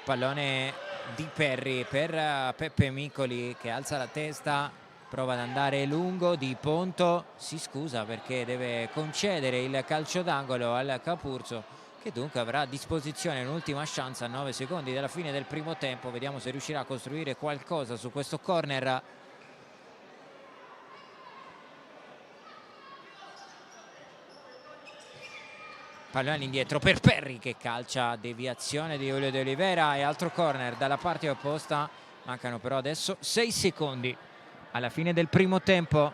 Pallone di Perry per Peppe Micoli che alza la testa, prova ad andare lungo. Di Ponto si scusa perché deve concedere il calcio d'angolo al Capurso, che dunque avrà a disposizione un'ultima chance a 9 secondi dalla fine del primo tempo. Vediamo se riuscirà a costruire qualcosa su questo corner. Pallone indietro per Perry che calcia, deviazione di Julio De Oliveira e altro corner dalla parte opposta. Mancano però adesso 6 secondi alla fine del primo tempo.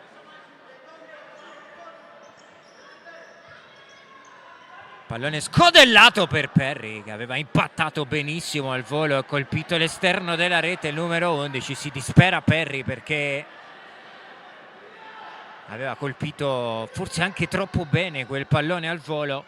Pallone scodellato per Perry che aveva impattato benissimo al volo e colpito l'esterno della rete. Il numero 11, si dispera Perry perché aveva colpito forse anche troppo bene quel pallone al volo.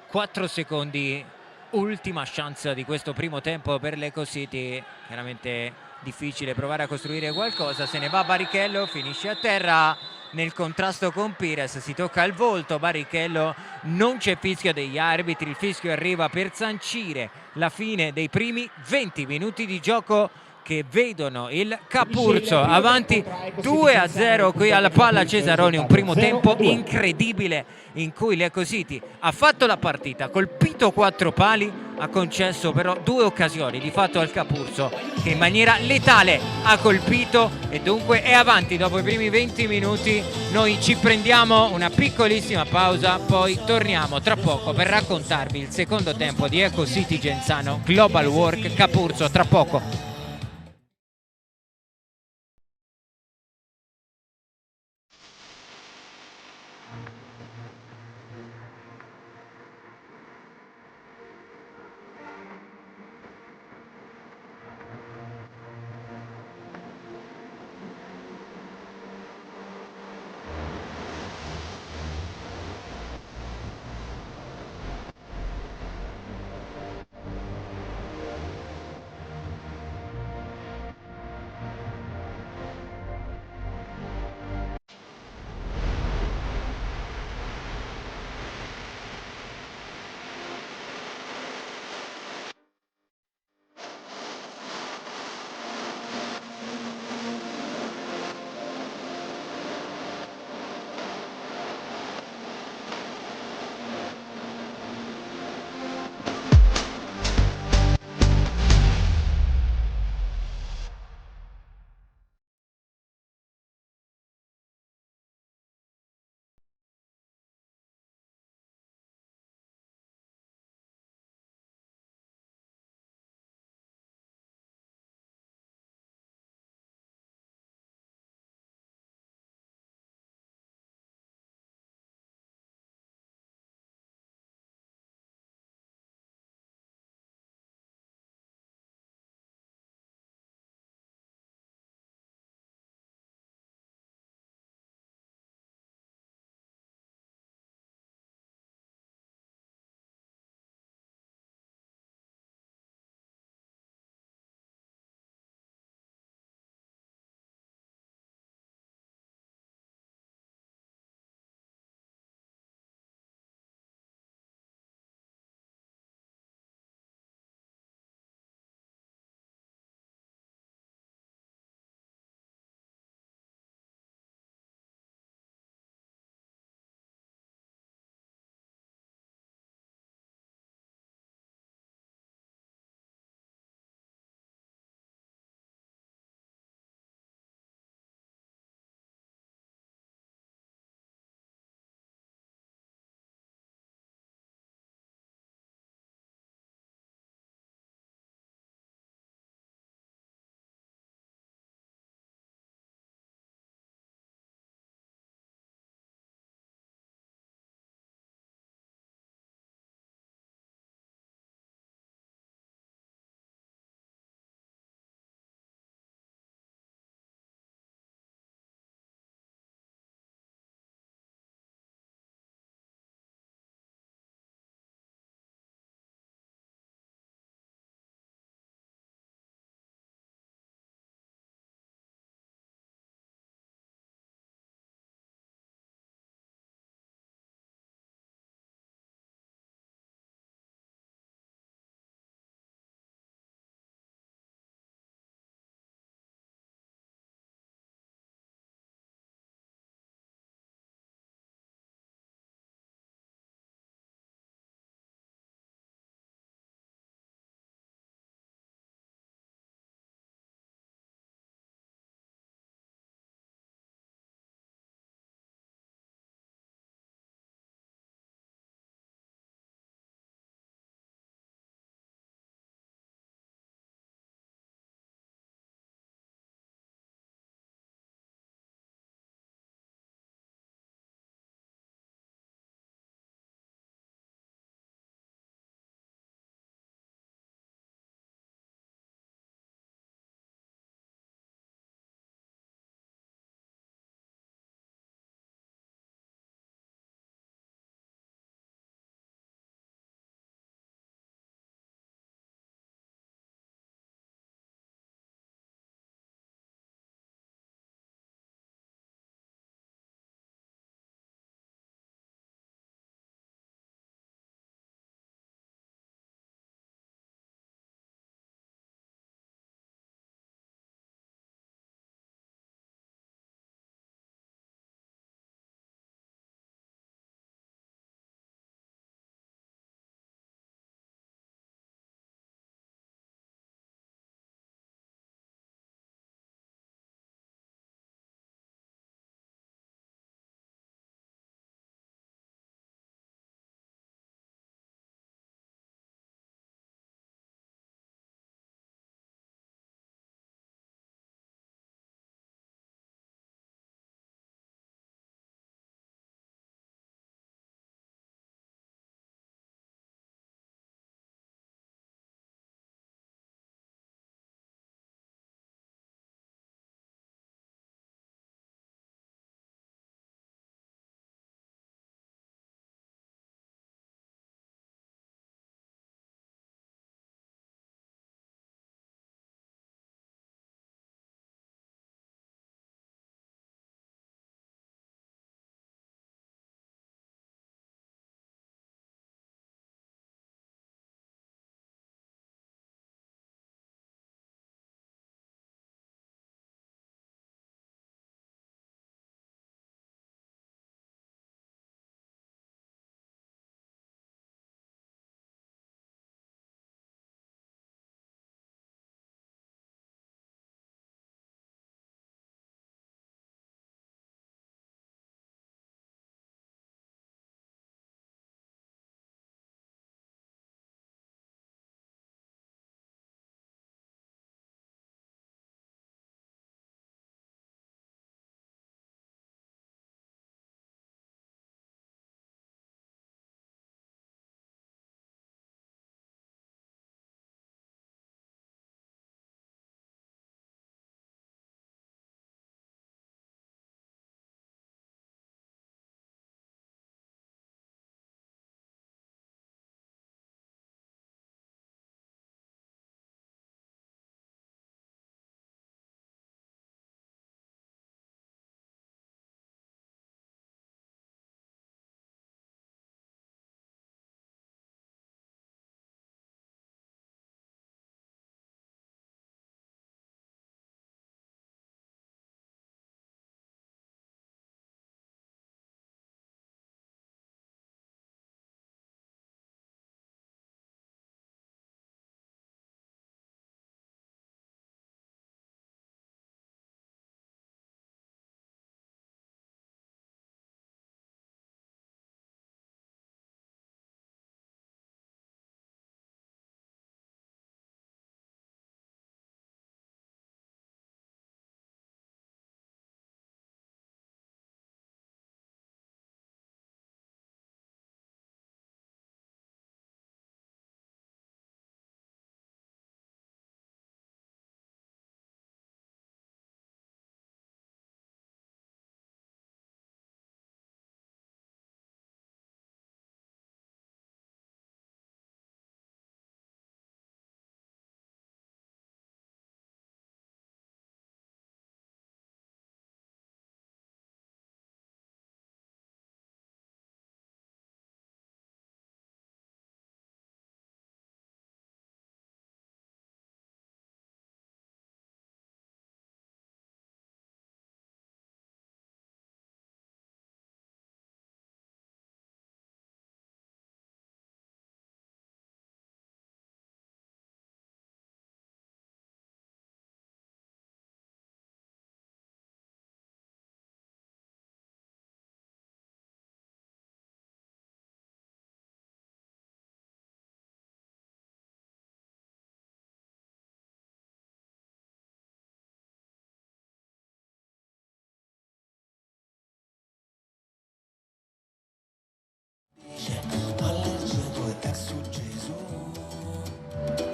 4 secondi, ultima chance di questo primo tempo per Lecco City. Chiaramente difficile provare a costruire qualcosa. Se ne va Barrichello, finisce a terra nel contrasto con Pires, si tocca al volto Barrichello, non c'è fischio degli arbitri, il fischio arriva per sancire la fine dei primi 20 minuti di gioco che vedono il Capurzo avanti 2-0 qui alla Palla Cesaroni, un primo tempo incredibile in cui Lecco City ha fatto la partita, colpito 4 pali, ha concesso però 2 occasioni di fatto al Capurzo che in maniera letale ha colpito e dunque è avanti dopo i primi 20 minuti. Noi ci prendiamo una piccolissima pausa, poi torniamo tra poco per raccontarvi il secondo tempo di Lecco City Genzano Global Work Capurzo, tra poco.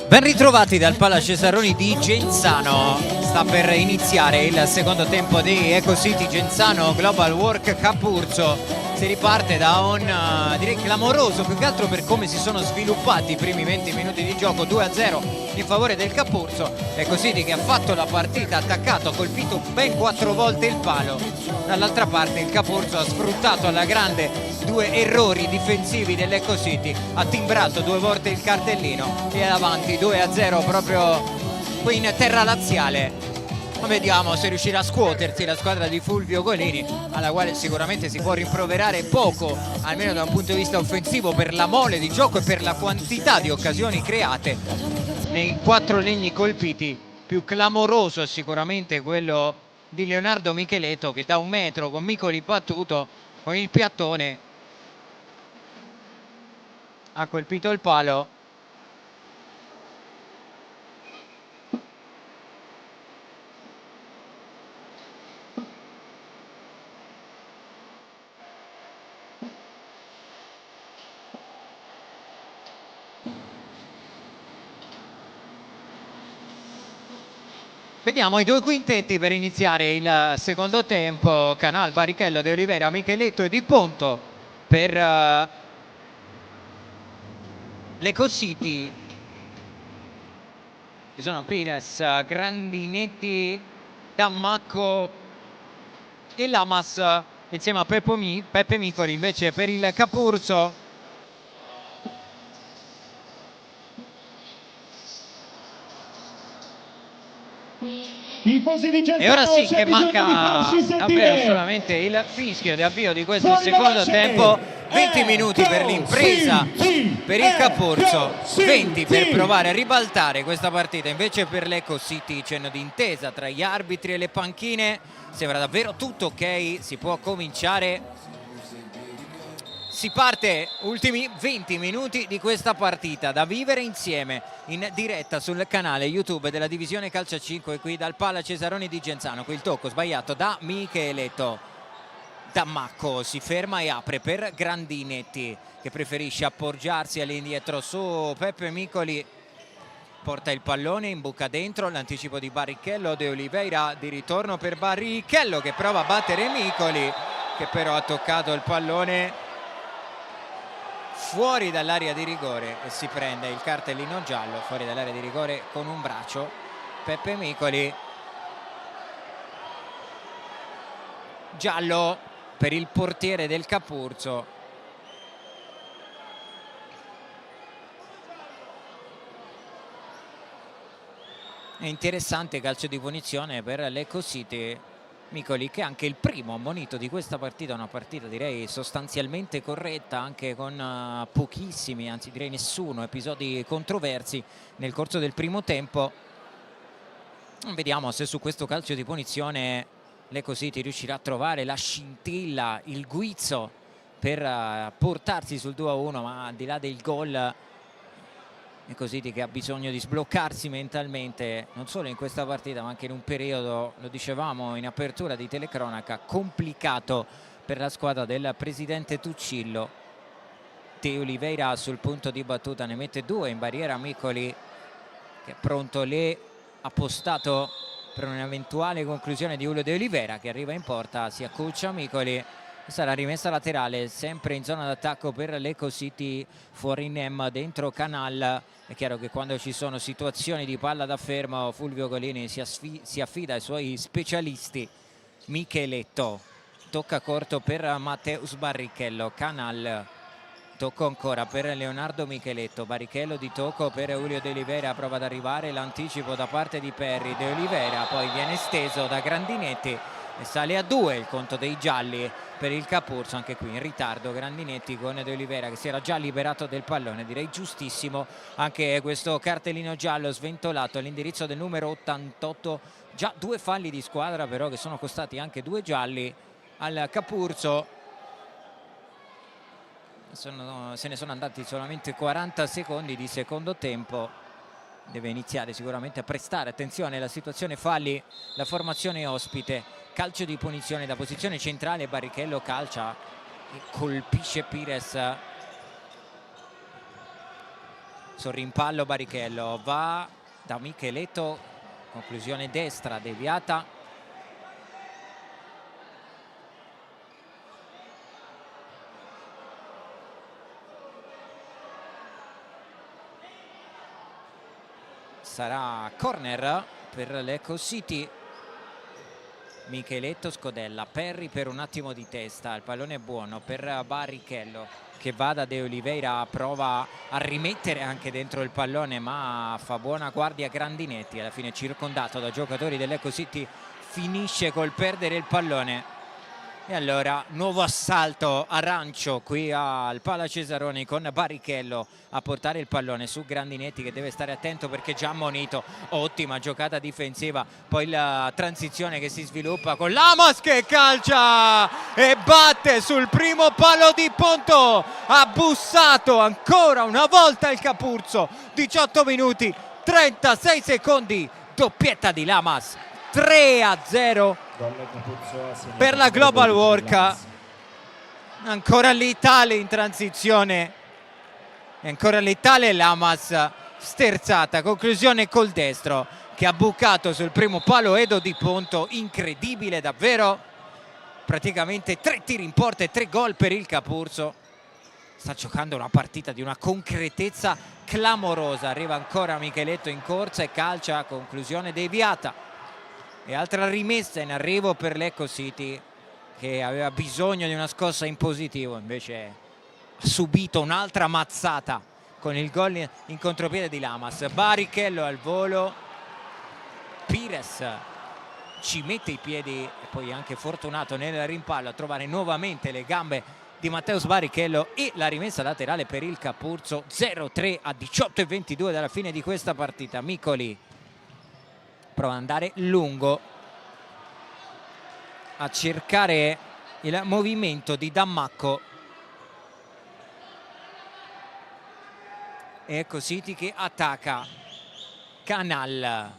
Ben ritrovati dal Pala Cesaroni di Genzano. Sta per iniziare il secondo tempo di Eco City Genzano Global Work Capurzo. Si riparte da un direi clamoroso, più che altro per come si sono sviluppati i primi 20 minuti di gioco, 2-0 in favore del Capurzo. Eco City che ha fatto la partita, attaccato, ha colpito ben 4 volte il palo. Dall'altra parte il Capurzo ha sfruttato alla grande 2 errori difensivi dell'Eco City, ha timbrato 2 volte il cartellino e è avanti 2-0 proprio qui in terra laziale. Ma vediamo se riuscirà a scuotersi la squadra di Fulvio Golini, alla quale sicuramente si può rimproverare poco, almeno da un punto di vista offensivo, per la mole di gioco e per la quantità di occasioni create nei 4 legni colpiti. Più clamoroso è sicuramente quello di Leonardo Micheletto, che da 1 metro con Micoli battuto con il piattone ha colpito il palo. Vediamo i 2 quintetti per iniziare il secondo tempo. Canal, Barrichello, De Oliveira, Micheletto e Di Ponto per l'Eco City. Ci sono Pires, Grandinetti, Dammacco e Lamas insieme a Peppe Micoli invece per il Capurzo. E ora sì che manca davvero solamente il fischio di avvio di questo secondo tempo. 20 minuti per l'impresa per il Capurzo, 20 per provare a ribaltare questa partita. Invece per l'Eco City cenno di intesa tra gli arbitri e le panchine. Sembra davvero tutto ok, si può cominciare. Si parte, ultimi 20 minuti di questa partita da vivere insieme in diretta sul canale YouTube della divisione calcio 5 qui dal Pala Cesaroni di Genzano. Qui il tocco sbagliato da Micheletto. Dammacco si ferma e apre per Grandinetti, che preferisce appoggiarsi all'indietro su Peppe Micoli. Porta il pallone, imbuca dentro, l'anticipo di Barrichello, De Oliveira di ritorno per Barrichello che prova a battere Micoli, che però ha toccato il pallone fuori dall'area di rigore e si prende il cartellino giallo fuori dall'area di rigore con un braccio. Peppe Micoli, giallo per il portiere del Capurzo. È interessante calcio di punizione per l'Eco City. Micoli che è anche il primo ammonito di questa partita, una partita direi sostanzialmente corretta, anche con pochissimi, anzi direi nessuno, episodi controversi nel corso del primo tempo. Vediamo se su questo calcio di punizione l'Eco City riuscirà a trovare la scintilla, il guizzo per portarsi sul 2-1, ma al di là del gol Eco City che ha bisogno di sbloccarsi mentalmente, non solo in questa partita ma anche in un periodo, lo dicevamo in apertura di telecronaca, complicato per la squadra del presidente Tuccillo. De Oliveira sul punto di battuta, ne mette 2 in barriera Micoli, che è pronto lì, appostato per un'eventuale conclusione di Julio De Oliveira, che arriva in porta, si accuccia Micoli. Sarà rimessa laterale sempre in zona d'attacco per l'Eco City, fuori Nem, dentro Canal. È chiaro che quando ci sono situazioni di palla da fermo Fulvio Golini si affida ai suoi specialisti. Micheletto tocca corto per Matteus Barrichello, Canal, tocco ancora per Leonardo Micheletto, Barrichello di tocco per Julio De Oliveira, prova ad arrivare l'anticipo da parte di Perri, De Oliveira poi viene esteso da Grandinetti e sale a 2 il conto dei gialli per il Capurzo. Anche qui in ritardo Grandinetti con De Oliveira che si era già liberato del pallone, direi giustissimo anche questo cartellino giallo sventolato all'indirizzo del numero 88. Già 2 falli di squadra però che sono costati anche 2 gialli al Capurzo. Se ne sono andati solamente 40 secondi di secondo tempo. Deve iniziare sicuramente a prestare attenzione alla situazione falli la formazione ospite. Calcio di punizione da posizione centrale, Barrichello calcia e colpisce Pires sul rimpallo Barrichello, va da Micheletto, conclusione destra deviata. Sarà corner per l'Eco City. Micheletto scodella, Perry per un attimo di testa, il pallone è buono per Barrichello che va da De Oliveira, prova a rimettere anche dentro il pallone ma fa buona guardia Grandinetti, alla fine circondato da giocatori dell'Eco City finisce col perdere il pallone. E allora nuovo assalto arancio qui al Pala Cesaroni con Barrichello a portare il pallone su Grandinetti che deve stare attento perché è già ammonito. Ottima giocata difensiva, poi la transizione che si sviluppa con Lamas che calcia e batte sul primo palo di Ponto. Ha bussato ancora una volta il Capurzo. 18 minuti 36 secondi, doppietta di Lamas. 3-0 per la Global Work. Ancora l'Italia in transizione e ancora l'Italia, Lamas sterzata, conclusione col destro che ha bucato sul primo palo Edo Di Ponto. Incredibile davvero, praticamente 3 tiri in porta e 3 gol per il Capurzo. Sta giocando una partita di una concretezza clamorosa. Arriva ancora Micheletto in corsa e calcia, conclusione deviata. E altra rimessa in arrivo per l'Eco City che aveva bisogno di una scossa in positivo, invece ha subito un'altra mazzata con il gol in contropiede di Lamas. Barrichello al volo, Pires ci mette i piedi e poi anche fortunato nel rimpallo a trovare nuovamente le gambe di Matteus Barrichello e la rimessa laterale per il Capurzo. 0-3 a 18:22 dalla fine di questa partita. Micoli prova ad andare lungo a cercare il movimento di Dammacco. Ecco City che attacca. Canal,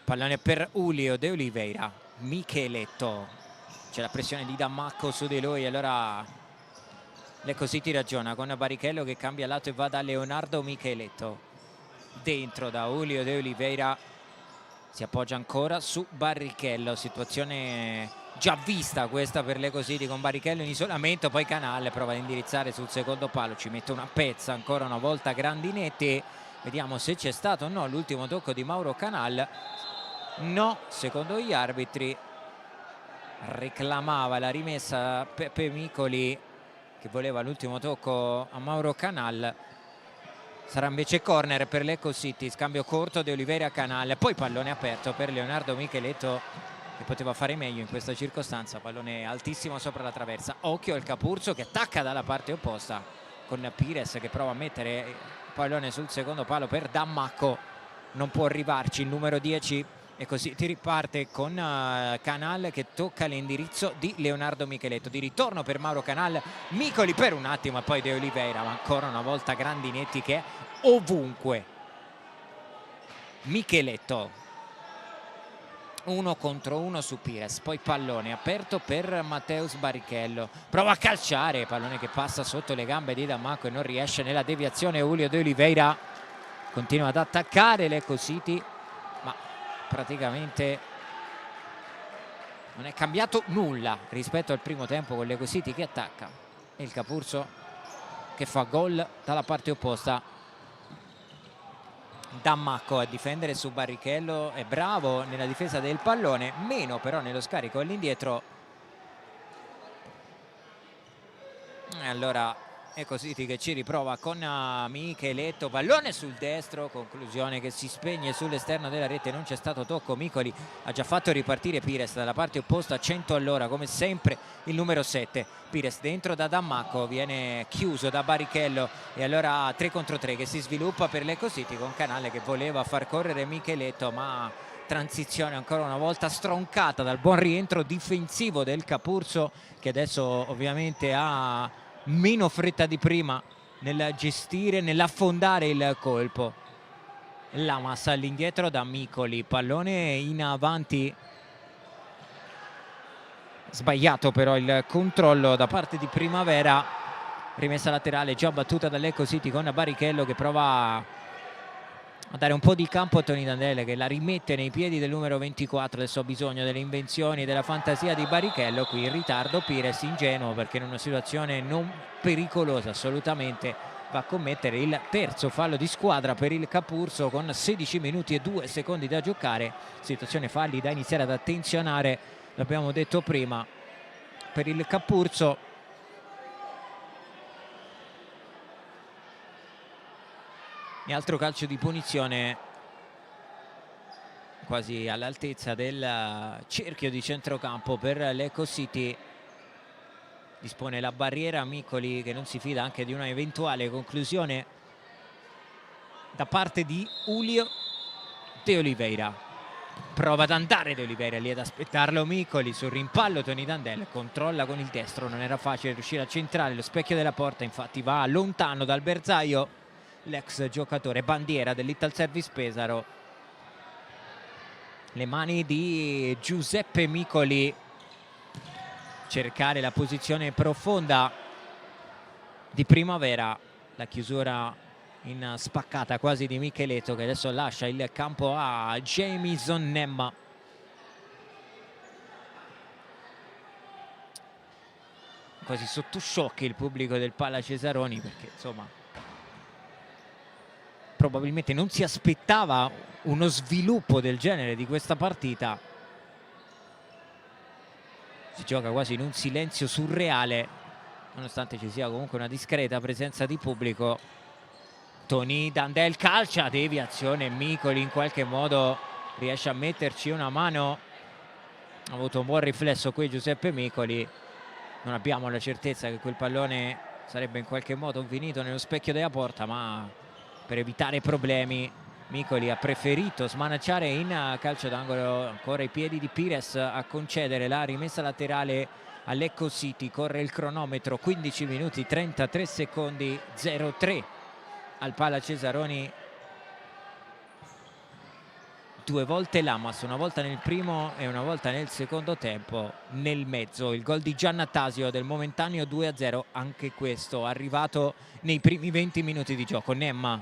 pallone per Julio De Oliveira. Micheletto, c'è la pressione di Dammacco su di lui, allora l'Eco City ragiona con Barrichello che cambia lato e va da Leonardo Micheletto. Dentro da Julio De Oliveira, si appoggia ancora su Barrichello, situazione già vista questa per l'Eco City con Barrichello in isolamento, poi Canale prova ad indirizzare sul secondo palo, ci mette una pezza ancora una volta Grandinetti. Vediamo se c'è stato o no l'ultimo tocco di Mauro Canal. No, secondo gli arbitri reclamava la rimessa Peppe Micoli che voleva l'ultimo tocco a Mauro Canal. Sarà invece corner per l'Eco City, scambio corto De Oliveira Canale, poi pallone aperto per Leonardo Micheletto che poteva fare meglio in questa circostanza, pallone altissimo sopra la traversa. Occhio al Capurzo che attacca dalla parte opposta con Pires che prova a mettere il pallone sul secondo palo per Dammacco, non può arrivarci il numero 10 e così ti riparte con Canal che tocca l'indirizzo di Leonardo Micheletto. Di ritorno per Mauro Canal, Micoli per un attimo e poi De Oliveira, ma ancora una volta Grandinetti che è ovunque. Micheletto 1 contro 1 su Pires, poi pallone aperto per Matteus Barrichello, prova a calciare, pallone che passa sotto le gambe di Dammacco e non riesce nella deviazione. Julio De Oliveira continua ad attaccare l'Eco City, ma praticamente non è cambiato nulla rispetto al primo tempo con l'Eco City che attacca e il Capurzo che fa gol dalla parte opposta. Dammacco a difendere su Barrichello, è bravo nella difesa del pallone, meno però nello scarico all'indietro. E allora Eco City che ci riprova con Micheletto, pallone sul destro, conclusione che si spegne sull'esterno della rete, non c'è stato tocco. Micoli ha già fatto ripartire Pires dalla parte opposta a 100 all'ora come sempre il numero 7. Pires dentro da Dammacco, viene chiuso da Barrichello e allora 3 contro 3 che si sviluppa per l'Eco City con Canale che voleva far correre Micheletto, ma transizione ancora una volta stroncata dal buon rientro difensivo del Capurzo che adesso ovviamente ha meno fretta di prima nel gestire, nell'affondare il colpo. Lamas all'indietro da Micoli, pallone in avanti, sbagliato però il controllo da parte di Primavera rimessa laterale già battuta dall'Ecco City con Barrichello che prova a dare un po' di campo a Tony Dandel, che la rimette nei piedi del numero 24. Adesso ha bisogno delle invenzioni, della fantasia di Barrichello. Qui in ritardo Pires, ingenuo perché in una situazione non pericolosa assolutamente va a commettere il terzo fallo di squadra per il Capurso con 16 minuti e 2 secondi da giocare. Situazione falli da iniziare ad attenzionare, l'abbiamo detto prima, per il Capurso. E altro calcio di punizione quasi all'altezza del cerchio di centrocampo per l'Ecco City. Dispone la barriera Micoli, che non si fida anche di una eventuale conclusione da parte di Julio De Oliveira. Prova ad andare De Oliveira, lì ad aspettarlo Micoli sul rimpallo. Tony Dandel controlla con il destro, non era facile riuscire a centrare lo specchio della porta, infatti va lontano dal bersaglio l'ex giocatore bandiera dell'Ital Service Pesaro. Le mani di Giuseppe Micoli, cercare la posizione profonda di Primavera. La chiusura in spaccata quasi di Micheletto, che adesso lascia il campo a Jamison Nemma. Quasi sotto shock il pubblico del Palla Cesaroni, perché insomma probabilmente non si aspettava uno sviluppo del genere di questa partita. Si gioca quasi in un silenzio surreale, nonostante ci sia comunque una discreta presenza di pubblico. Tony Dandel calcia, deviazione, Micoli in qualche modo riesce a metterci una mano. Ha avuto un buon riflesso qui Giuseppe Micoli. Non abbiamo la certezza che quel pallone sarebbe in qualche modo finito nello specchio della porta, ma per evitare problemi Micoli ha preferito smanacciare in calcio d'angolo. Ancora i piedi di Pires a concedere la rimessa laterale all'Ecco City. Corre il cronometro, 15 minuti 33 secondi, 0-3 al Palla Cesaroni. Due volte Lamas, una volta nel primo e una volta nel secondo tempo. Nel mezzo il gol di Giannattasio del momentaneo 2-0, anche questo arrivato nei primi 20 minuti di gioco. Nemma,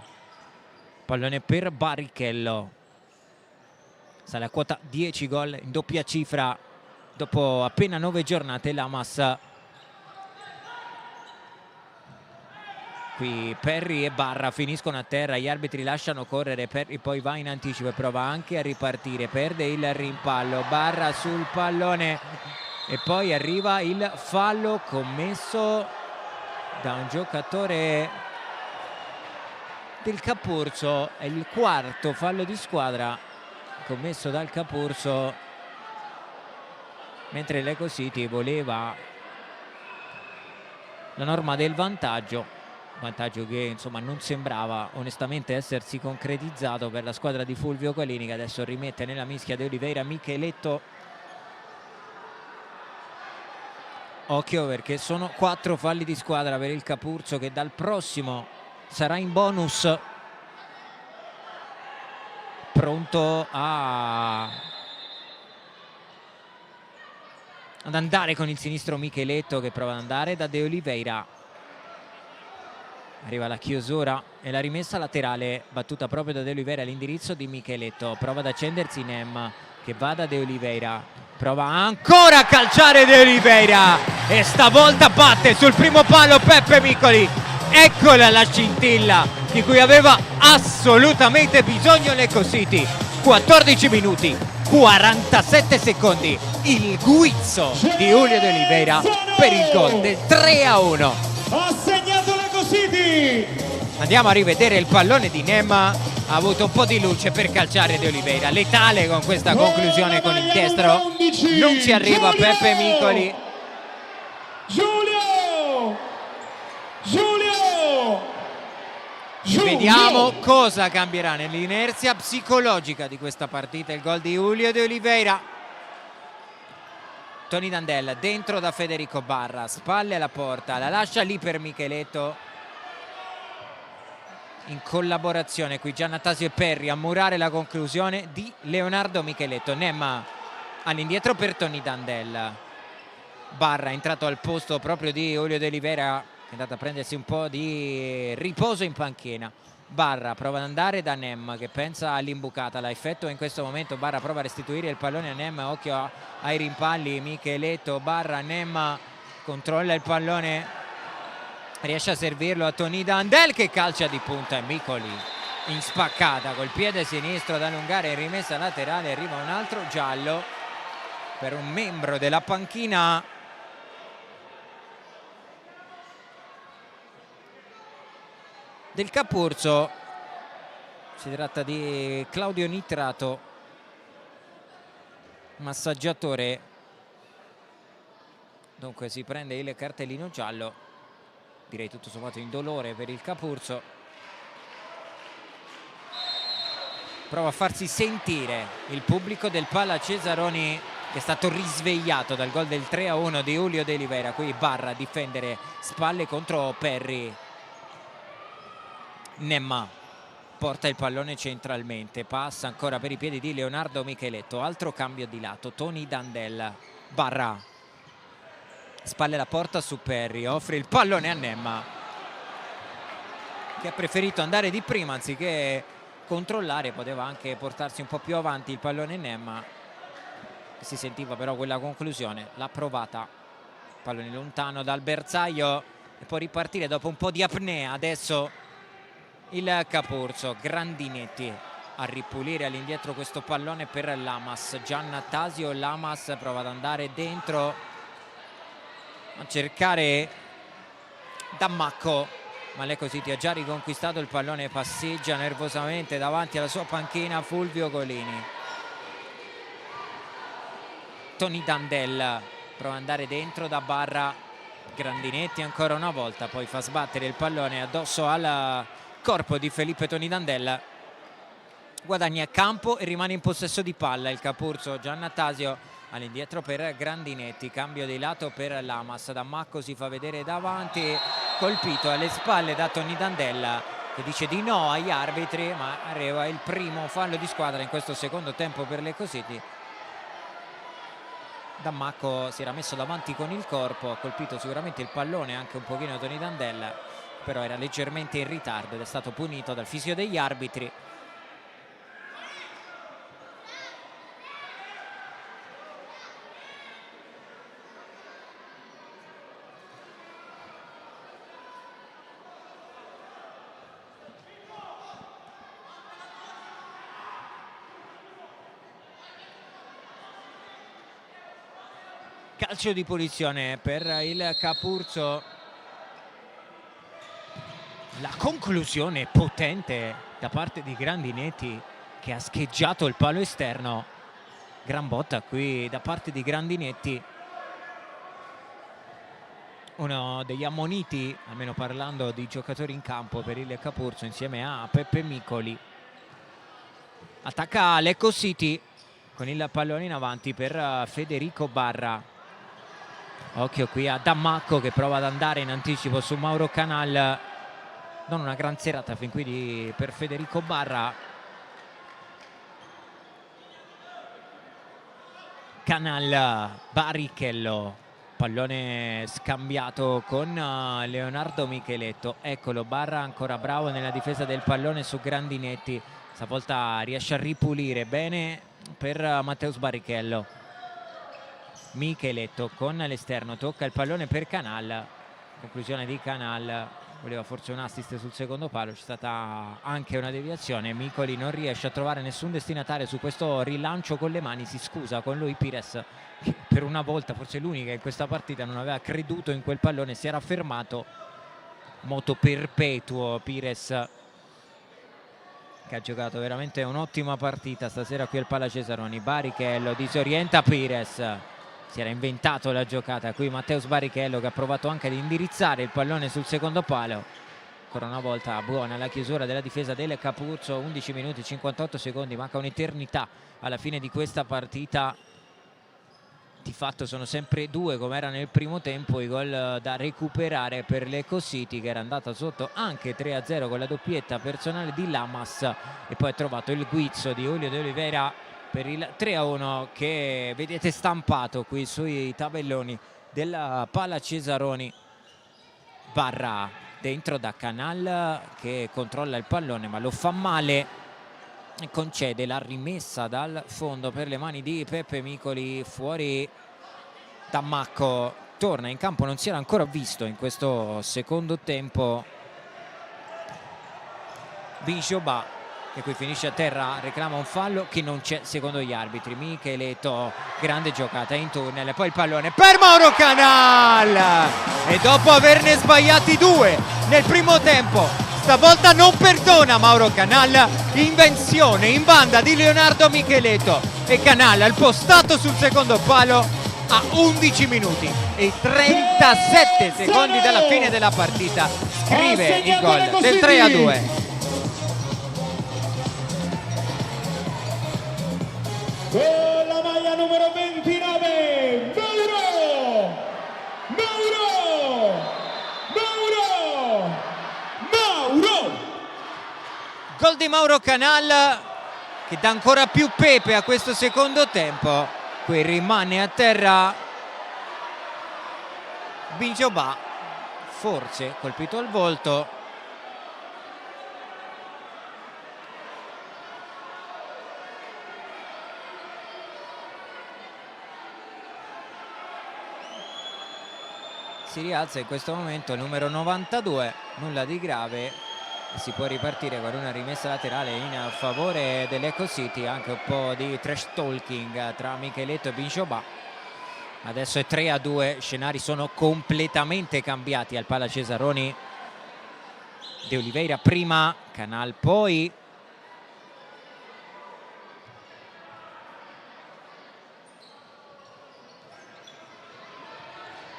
pallone per Barrichello, sale a quota 10 gol in doppia cifra dopo appena 9 giornate Lamas. Qui Perry e Barra finiscono a terra, gli arbitri lasciano correre, Perry poi va in anticipo e prova anche a ripartire, perde il rimpallo, Barra sul pallone e poi arriva il fallo commesso da un giocatore del Capurso. È il quarto fallo di squadra commesso dal Capurso, mentre l'Ecco City voleva la norma del vantaggio che insomma non sembrava onestamente essersi concretizzato per la squadra di Fulvio Colini, che adesso rimette nella mischia De Oliveira Micheletto. Occhio perché sono 4 falli di squadra per il Capurso, che dal prossimo sarà in bonus, pronto ad andare con il sinistro Micheletto, che prova ad andare da De Oliveira. Arriva la chiusura e la rimessa laterale battuta proprio da De Oliveira all'indirizzo di Micheletto. Prova ad accendersi Nemma, che va da De Oliveira, prova ancora a calciare De Oliveira e stavolta batte sul primo palo Peppe Micoli. Eccola la scintilla di cui aveva assolutamente bisogno l'Ecco City. 14 minuti 47 secondi, il guizzo di Julio De Oliveira per il gol del 3-1. Ha segnato l'Ecco City! Andiamo a rivedere il pallone di Nemma. Ha avuto un po' di luce per calciare De Oliveira, letale con questa conclusione con il destro. Non ci arriva Peppe Micoli. Vediamo cosa cambierà nell'inerzia psicologica di questa partita. Il gol di Julio De Oliveira. Tony Dandel dentro da Federico Barra, spalle alla porta, la lascia lì per Micheletto in collaborazione qui Giannattasio e Perry a murare la conclusione di Leonardo Micheletto. Nemma all'indietro per Tony Dandel. Barra è entrato al posto proprio di Julio De Oliveira, è andata a prendersi un po' di riposo in panchina. Barra prova ad andare da Nem, che pensa all'imbucata, la effettua in questo momento. Barra prova a restituire il pallone a Nem, occhio ai rimpalli, Micheletto, Barra, Nem controlla il pallone, riesce a servirlo a Tony Dandel che calcia di punta e Micoli in spaccata col piede sinistro ad allungare in rimessa laterale. Arriva un altro giallo per un membro della panchina del Capurso. Si tratta di Claudio Nitrato, massaggiatore. Dunque si prende il cartellino giallo, direi tutto sommato indolore per il Capurso. Prova a farsi sentire il pubblico del Pala Cesaroni, che è stato risvegliato dal gol del 3-1 di Julio De Oliveira. Qui Barra a difendere, spalle contro Perry. Nemma porta il pallone centralmente, passa ancora per i piedi di Leonardo Micheletto, altro cambio di lato, Tony Dandel. Barra, spalle la porta su Perry, offre il pallone a Nemma, che ha preferito andare di prima anziché controllare. Poteva anche portarsi un po' più avanti il pallone Nemma, si sentiva però quella conclusione. L'ha provata, pallone lontano dal bersaglio e può ripartire dopo un po' di apnea adesso il Capurso. Grandinetti a ripulire all'indietro questo pallone per Lamas. Giannattasio, Lamas prova ad andare dentro a cercare Dammacco, ma l'Ecositi ha già riconquistato il pallone, passeggia nervosamente davanti alla sua panchina Fulvio Golini. Tony Dandel prova ad andare dentro da Barra, Grandinetti ancora una volta, poi fa sbattere il pallone addosso al corpo di Felipe Tony Dandel, guadagna campo e rimane in possesso di palla il Capurso. Giannattasio all'indietro per Grandinetti, cambio di lato per Lamas. Dammacco si fa vedere davanti, colpito alle spalle da Tony Dandel, che dice di no agli arbitri, ma arriva il primo fallo di squadra in questo secondo tempo per l'Ecositi. Dammacco si era messo davanti con il corpo, ha colpito sicuramente il pallone anche un pochino Tony Dandel, però era leggermente in ritardo ed è stato punito dal fischio degli arbitri. Calcio di punizione per il Capurso. La conclusione potente da parte di Grandinetti, che ha scheggiato il palo esterno. Gran botta qui da parte di Grandinetti, uno degli ammoniti, almeno parlando di giocatori in campo per il Capurso, insieme a Peppe Micoli. Attacca l'Ecositi con il pallone in avanti per Federico Barra. Occhio qui a Dammacco che prova ad andare in anticipo su Mauro Canal. Non una gran serata fin qui per Federico Barra. Canal, Barrichello, pallone scambiato con Leonardo Micheletto. Eccolo, Barra ancora bravo nella difesa del pallone su Grandinetti, stavolta riesce a ripulire bene per Matteus Barrichello. Micheletto con l'esterno, tocca il pallone per Canal, conclusione di Canal, voleva forse un assist sul secondo palo, c'è stata anche una deviazione. Micoli non riesce a trovare nessun destinatario su questo rilancio con le mani, si scusa con lui Pires, che per una volta, forse l'unica in questa partita, non aveva creduto in quel pallone, si era fermato. Moto perpetuo Pires, che ha giocato veramente un'ottima partita stasera qui al Pala Cesaroni. Barrichello disorienta Pires, si era inventato la giocata qui Matteus Barrichello, che ha provato anche ad indirizzare il pallone sul secondo palo. Ancora una volta buona la chiusura della difesa del Capurso. 11 minuti 58 secondi, manca un'eternità alla fine di questa partita. Di fatto sono sempre due, come era nel primo tempo, i gol da recuperare per l'Ecositi, che era andata sotto anche 3-0 con la doppietta personale di Lamas, e poi ha trovato il guizzo di Julio De Oliveira per il 3-1 che vedete stampato qui sui tabelloni della Pala Cesaroni. barra dentro da Canal che controlla il pallone ma lo fa male e concede la rimessa dal fondo per le mani di Peppe Micoli. Fuori Dammacco, torna in campo, non si era ancora visto in questo secondo tempo Binjoba, che qui finisce a terra, reclama un fallo che non c'è secondo gli arbitri. Micheletto, grande giocata in tunnel, poi il pallone per Mauro Canal e dopo averne sbagliati 2 nel primo tempo stavolta non perdona Mauro Canal. Invenzione in banda di Leonardo Micheletto e Canal al postato sul secondo palo a 11 minuti e 37 secondi dalla fine della partita scrive il gol del 3-2. Con la maglia numero 29, Mauro! Gol di Mauro Canal che dà ancora più pepe a questo secondo tempo. Qui rimane a terra Binjoba, forse colpito al volto. Si rialza in questo momento il numero 92, nulla di grave, si può ripartire con una rimessa laterale in favore dell'Eco City. Anche un po' di trash talking tra Micheletto e Binjoba. Adesso è 3-2, scenari sono completamente cambiati al Pala Cesaroni. De Oliveira prima, Canal poi.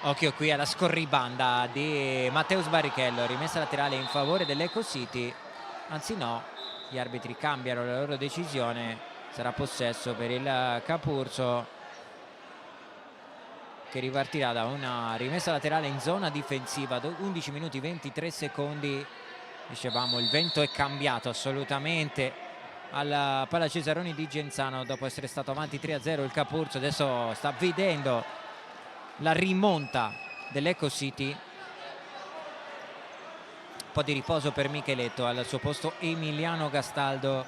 Occhio qui alla scorribanda di Matteus Barrichello, rimessa laterale in favore dell'Eco City, anzi no, gli arbitri cambiano la loro decisione, sarà possesso per il Capurso che ripartirà da una rimessa laterale in zona difensiva. 11 minuti 23 secondi, dicevamo il vento è cambiato assolutamente alla Pala Cesaroni di Genzano dopo essere stato avanti 3-0 il Capurso. Adesso sta vedendo la rimonta dell'Eco City. Un po' di riposo per Micheletto, al suo posto Emiliano Gastaldo.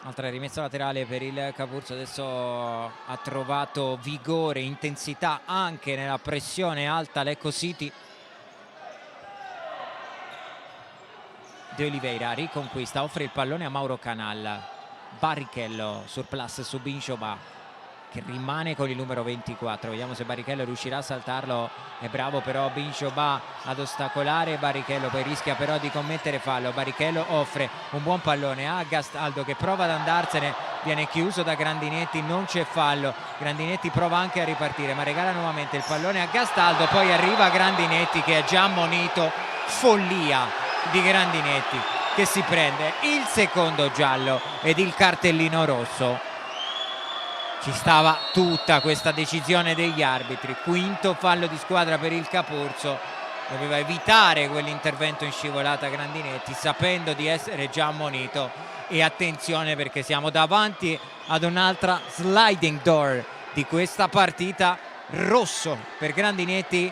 Altra rimessa laterale per il Capurso, adesso ha trovato vigore, intensità anche nella pressione alta l'Eco City. De Oliveira riconquista, offre il pallone a Mauro Canal. Barrichello, surplus su Binjoba che rimane con il numero 24. Vediamo se Barrichello riuscirà a saltarlo. È bravo però Binjoba ad ostacolare Barrichello, poi rischia però di commettere fallo. Barrichello offre un buon pallone a Gastaldo che prova ad andarsene, viene chiuso da Grandinetti, non c'è fallo. Grandinetti prova anche a ripartire ma regala nuovamente il pallone a Gastaldo, poi arriva Grandinetti che è già ammonito. Follia di Grandinetti che si prende il secondo giallo ed il cartellino rosso. Ci stava tutta questa decisione degli arbitri. Quinto fallo di squadra per il Capurso, doveva evitare quell'intervento in scivolata Grandinetti sapendo di essere già ammonito. E attenzione perché siamo davanti ad un'altra sliding door di questa partita. Rosso per Grandinetti.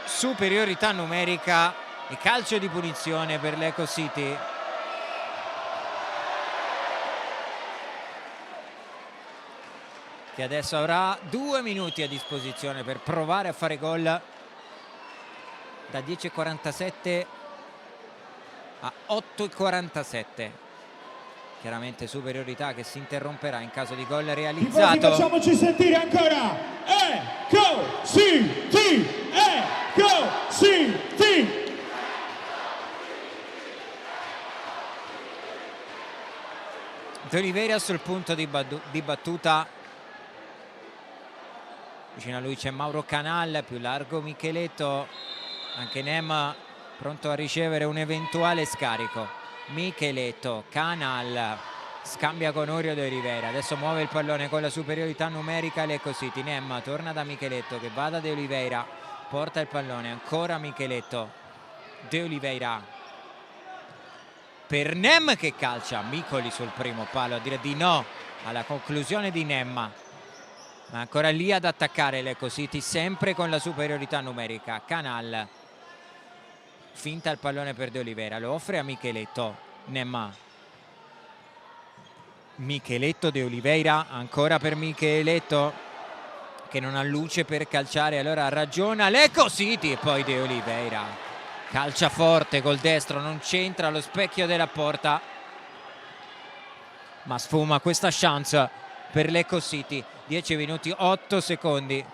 Superiorità numerica e calcio di punizione per l'Eco City. Che adesso avrà 2 minuti a disposizione per provare a fare gol. Da 10:47 a 8:47. Chiaramente superiorità che si interromperà in caso di gol realizzato. Tifosi, facciamoci sentire ancora. Eco City! Eco City! De Oliveira sul punto di battuta. Vicino a lui c'è Mauro Canal, più largo Micheletto. Anche Nem pronto a ricevere un eventuale scarico. Micheletto, Canal scambia con Orio De Oliveira, adesso muove il pallone con la superiorità numerica l'Eco City. Nem torna da Micheletto che va da De Oliveira, porta il pallone ancora Micheletto, De Oliveira per Nem che calcia. Micoli sul primo palo a dire di no alla conclusione di Nem, ma ancora lì ad attaccare Lecco City, sempre con la superiorità numerica. Canal finta il pallone per De Oliveira, lo offre a Micheletto. Nem, Micheletto, De Oliveira ancora per Micheletto che non ha luce per calciare, allora ragiona Lecco City e poi De Oliveira calcia forte col destro, non c'entra lo specchio della porta, ma sfuma questa chance per Lecco City. 10 minuti 8 secondi.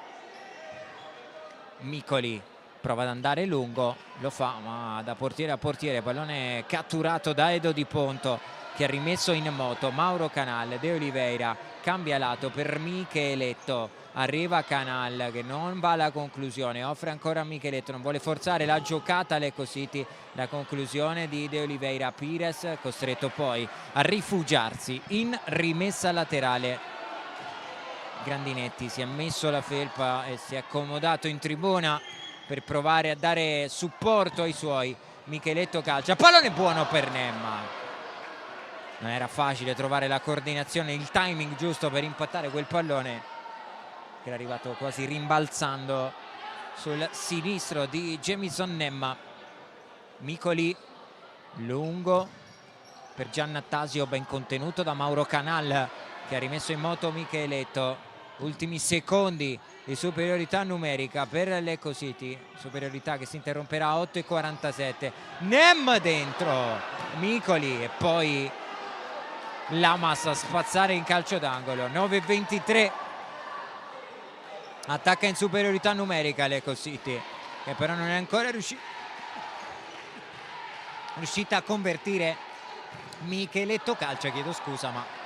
Micoli prova ad andare lungo, lo fa ma da portiere a portiere, pallone catturato da Edo Di Ponto che ha rimesso in moto Mauro Canal. De Oliveira cambia lato per Micheletto, arriva Canal che non va alla conclusione, offre ancora a Micheletto, non vuole forzare la giocata Lecco City, la conclusione di De Oliveira. Pires costretto poi a rifugiarsi in rimessa laterale. Grandinetti si è messo la felpa e si è accomodato in tribuna per provare a dare supporto ai suoi. Micheletto calcia, pallone buono per Nem. Non era facile trovare la coordinazione, il timing giusto per impattare quel pallone che era arrivato quasi rimbalzando sul sinistro di Jamison Nem. Micoli lungo per Giannattasio, ben contenuto da Mauro Canal che ha rimesso in moto Micheletto. Ultimi secondi di superiorità numerica per Lecco City, superiorità che si interromperà a 8:47. Nem dentro, Micoli e poi Lamas a spazzare in calcio d'angolo. 9:23, attacca in superiorità numerica Lecco City che però non è ancora riuscita a convertire. Micheletto calcia, chiedo scusa, ma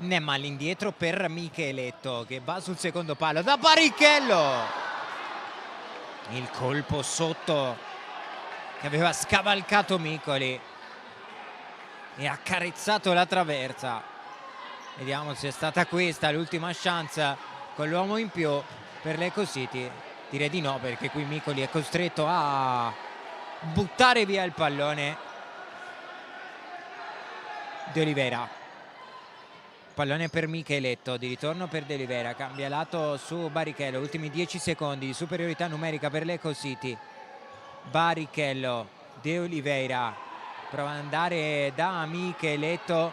Nem all'indietro per Micheletto che va sul secondo palo da Barrichello. Il colpo sotto che aveva scavalcato Micoli e accarezzato la traversa. Vediamo se è stata questa l'ultima chance con l'uomo in più per Lecco City. Direi di no, perché qui Micoli è costretto a buttare via il pallone. De Oliveira, pallone per Micheletto, di ritorno per De Oliveira, cambia lato su Barrichello. Ultimi 10 secondi di superiorità numerica per Lecco City. Barrichello, De Oliveira prova ad andare da Micheletto,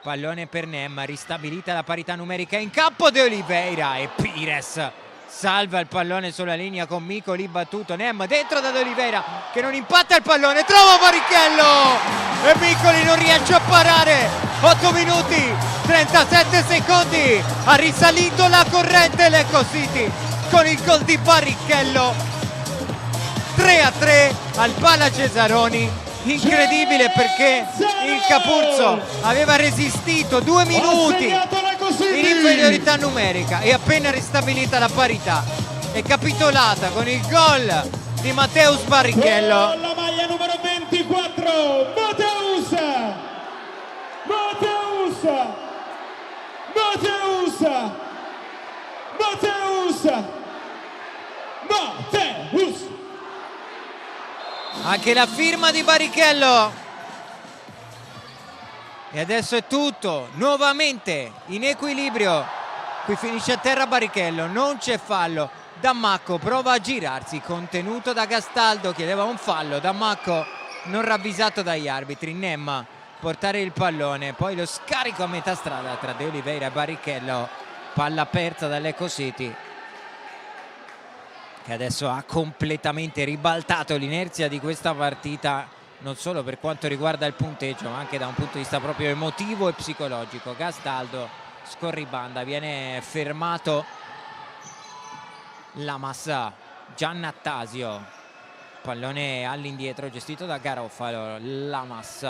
pallone per Nem, ristabilita la parità numerica in campo. De Oliveira e Pires salva il pallone sulla linea con Micoli battuto. Nem dentro da De Oliveira che non impatta il pallone, trova Barrichello e Micoli non riesce a parare. 8 minuti 37 secondi, ha risalito la corrente Lecco City con il gol di Barrichello. 3-3 al Pala Cesaroni. Incredibile, perché il Capurzo aveva resistito 2 minuti in inferiorità numerica e appena ristabilita la parità è capitolata con il gol di Mateus Barrichello. Con la maglia numero 24 Mateus Anche la firma di Barrichello. E adesso è tutto nuovamente in equilibrio. Qui finisce a terra Barrichello, non c'è fallo. Dammacco prova a girarsi, contenuto da Gastaldo, chiedeva un fallo. Dammacco non ravvisato dagli arbitri. Nem portare il pallone, poi lo scarico a metà strada tra De Oliveira e Barrichello. Palla persa da Lecco City, che adesso ha completamente ribaltato l'inerzia di questa partita, non solo per quanto riguarda il punteggio ma anche da un punto di vista proprio emotivo e psicologico. Gastaldo scorribanda, viene fermato Lamas. Giannattasio, pallone all'indietro gestito da Garofalo. Lamas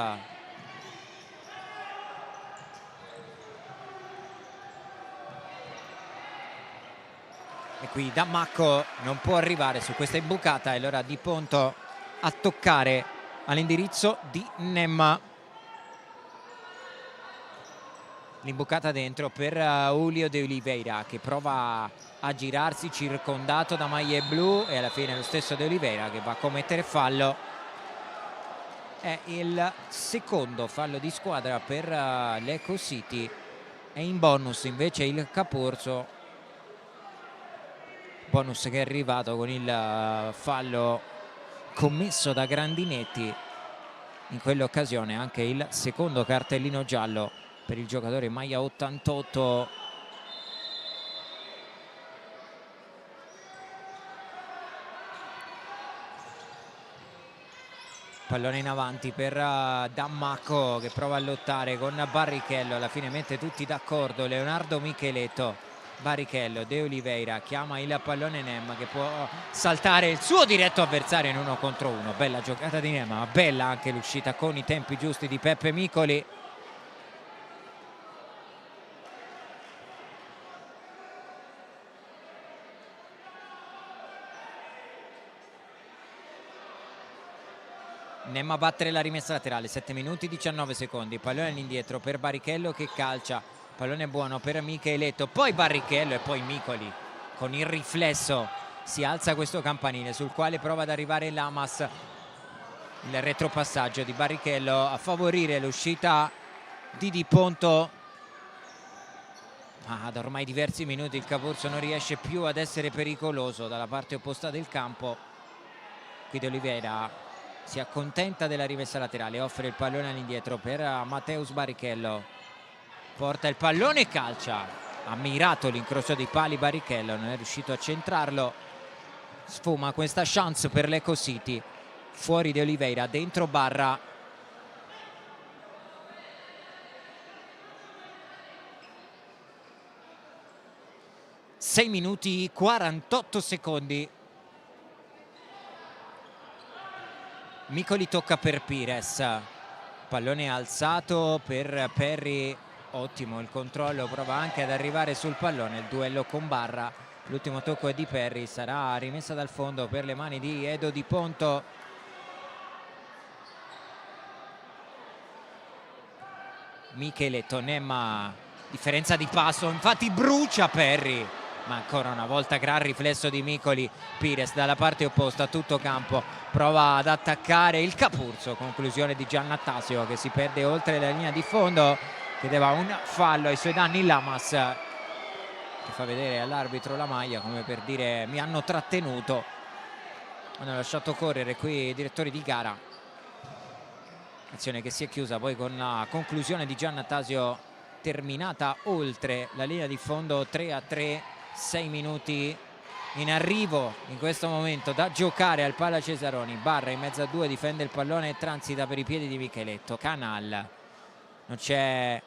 e qui Dammacco non può arrivare su questa imbucata e allora Di Ponto a toccare all'indirizzo di Nem. l'imbucata dentro per Julio de Oliveira, che prova a girarsi circondato da maglie blu, e alla fine lo stesso de Oliveira che va a commettere fallo. È il secondo fallo di squadra per l'Eco City, e in bonus invece il Capurso, bonus che è arrivato con il fallo commesso da Grandinetti. In quell'occasione anche il secondo cartellino giallo per il giocatore in maglia 88. Pallone in avanti per Dammacco, che prova a lottare con Barrichello, alla fine mette tutti d'accordo Leonardo Micheletto. Barrichello, De Oliveira chiama il pallone Nem, che può saltare il suo diretto avversario in 1 contro 1. Bella giocata di Nem, ma bella anche l'uscita con i tempi giusti di Peppe Micoli. Nem a battere la rimessa laterale, 7 minuti 19 secondi, pallone all'indietro per Barrichello che calcia, pallone buono per Micheletto, poi Barrichello e poi Micoli. Con il riflesso si alza questo campanile sul quale prova ad arrivare Lamas. Il retropassaggio di Barrichello a favorire l'uscita di Di Ponto. Ma da ormai diversi minuti il Capurso non riesce più ad essere pericoloso dalla parte opposta del campo. Qui De Oliveira si accontenta della rimessa laterale, offre il pallone all'indietro per Mateus Barrichello, porta il pallone e calcia. Ha mirato l'incrocio dei pali Barrichello, non è riuscito a centrarlo. Sfuma questa chance per l'Eco City. Fuori De Oliveira, dentro Barra. Sei minuti 48 secondi. Micoli tocca per Pires, pallone alzato per Perry, ottimo il controllo, prova anche ad arrivare sul pallone, il duello con Barra, l'ultimo tocco è di Perry, sarà rimessa dal fondo per le mani di Edo Di Ponto. Micheletto, Nem, differenza di passo, infatti brucia Perry, ma ancora una volta gran riflesso di Micoli. Pires dalla parte opposta, tutto campo, prova ad attaccare il Capurso, conclusione di Giannattasio che si perde oltre la linea di fondo, chiedeva un fallo ai suoi danni Lamas, che fa vedere all'arbitro la maglia come per dire mi hanno trattenuto, hanno lasciato correre qui i direttori di gara. Azione che si è chiusa poi con la conclusione di Giannattasio terminata oltre la linea di fondo. 3-3, 6 minuti in arrivo in questo momento da giocare al Pala Cesaroni. Barra in mezzo a due, difende il pallone e transita per i piedi di Micheletto. Canal, non ci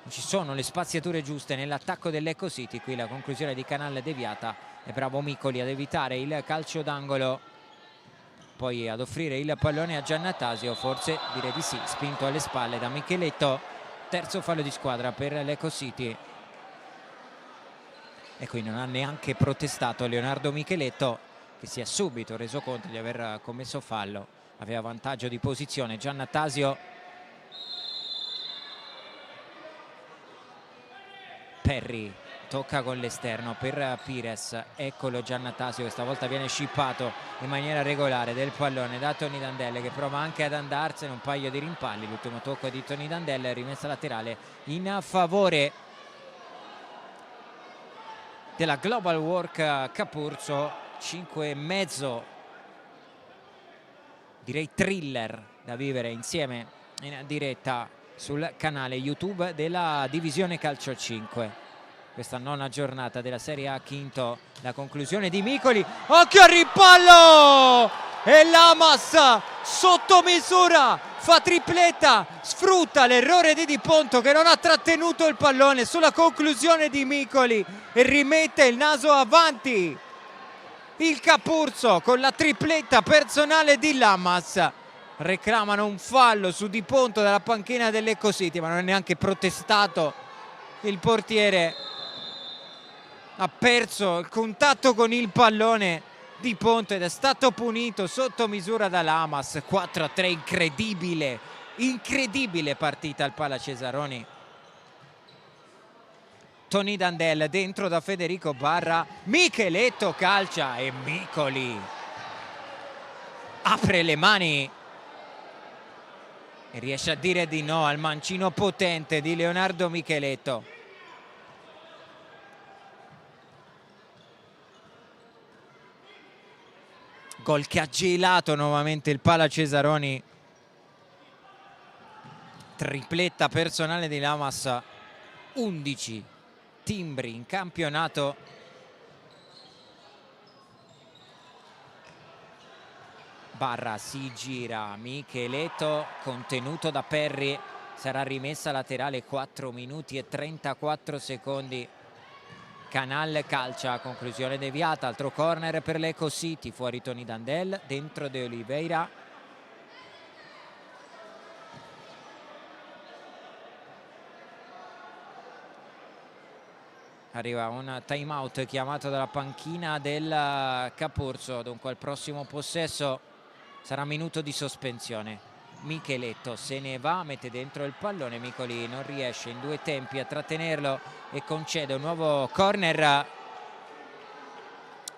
sono le spaziature giuste nell'attacco dell'Eco City. Qui la conclusione di Canal deviata, è bravo Micoli ad evitare il calcio d'angolo, poi ad offrire il pallone a Giannattasio, forse direi di sì, spinto alle spalle da Micheletto. Terzo fallo di squadra per l'Eco City, e qui non ha neanche protestato Leonardo Micheletto, che si è subito reso conto di aver commesso fallo, aveva vantaggio di posizione. Giannattasio, Perry tocca con l'esterno per Pires, eccolo Giannattasio che stavolta viene scippato in maniera regolare del pallone da Tony Dandelle, che prova anche ad andarsene, un paio di rimpalli, l'ultimo tocco è di Tony Dandelle, rimessa laterale in favore della Global Work Capurso. 5,5, direi thriller da vivere insieme in diretta sul canale YouTube della Divisione Calcio 5. Questa nona giornata della Serie A Quinto, la conclusione di Micoli, occhio al rimpallo e Lamas sotto misura fa tripletta, sfrutta l'errore di Di Ponto che non ha trattenuto il pallone sulla conclusione di Micoli e rimette il naso avanti. Il Capurso con la tripletta personale di Lamas. Reclamano un fallo su Di Ponto dalla panchina dell'Eco City, ma non è neanche protestato il portiere. Ha perso il contatto con il pallone Di Ponto ed è stato punito sotto misura da Lamas. 4-3, incredibile partita al Pala Cesaroni. Tony Dandel dentro da Federico Barra, Micheletto calcia e Micoli apre le mani e riesce a dire di no al mancino potente di Leonardo Micheletto. Gol che ha gelato nuovamente il Pala Cesaroni. Tripletta personale di Lamas, 11 timbri in campionato. Barra si gira, Micheletto contenuto da Perri, sarà rimessa laterale, 4 minuti e 34 secondi. Canal calcia, conclusione deviata, altro corner per l'Eco City, fuori Tony Dandel, dentro De Oliveira. Arriva un time out chiamato dalla panchina del Capurso, dunque al prossimo possesso sarà minuto di sospensione. Micheletto se ne va, mette dentro il pallone, Micoli non riesce in due tempi a trattenerlo e concede un nuovo corner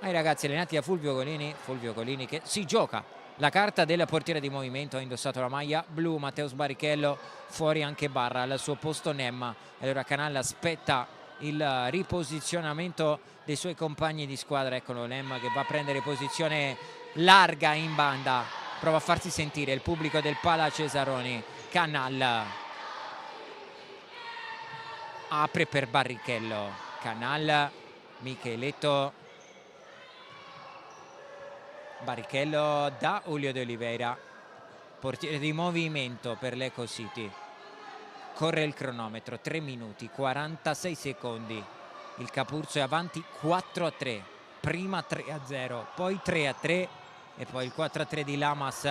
ai ragazzi allenati da Fulvio Colini che si gioca la carta del portiere di movimento, ha indossato la maglia blu Matteus Barrichello, fuori anche Barra, al suo posto Nemma, e allora Canal aspetta il riposizionamento dei suoi compagni di squadra. Eccolo Nemma che va a prendere posizione larga in banda, prova a farsi sentire il pubblico del Pala Cesaroni. Canal apre per Barrichello, Canal, Micheletto, Barrichello da Julio De Oliveira, portiere di movimento per l'Eco City. Corre il cronometro, 3 minuti 46 secondi, il Capurso è avanti 4-3, prima 3-0, poi 3-3 e poi il 4-3 di Lamas.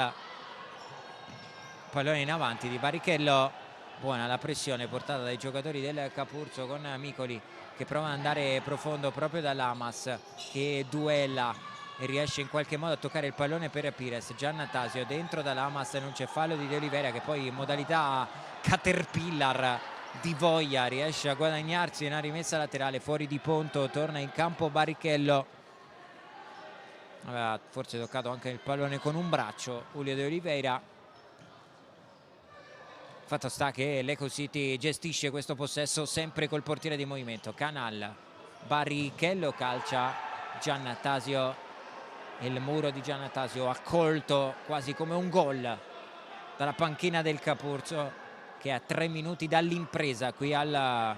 Pallone in avanti di Barrichello, buona la pressione portata dai giocatori del Capurso con Micoli che prova ad andare profondo proprio da Lamas, che duella e riesce in qualche modo a toccare il pallone per Pires. Giannattasio dentro da Lamas, non c'è fallo di De Oliveira che poi in modalità Caterpillar di voglia riesce a guadagnarsi una rimessa laterale, fuori di Ponto, torna in campo Barrichello, aveva forse toccato anche il pallone con un braccio Julio De Oliveira. Fatto sta che l'Eco City gestisce questo possesso sempre col portiere di movimento. Canal, Barrichello calcia, Giannattasio, il muro di Giannattasio accolto quasi come un gol dalla panchina del Capurso, che a 3 minuti dall'impresa qui al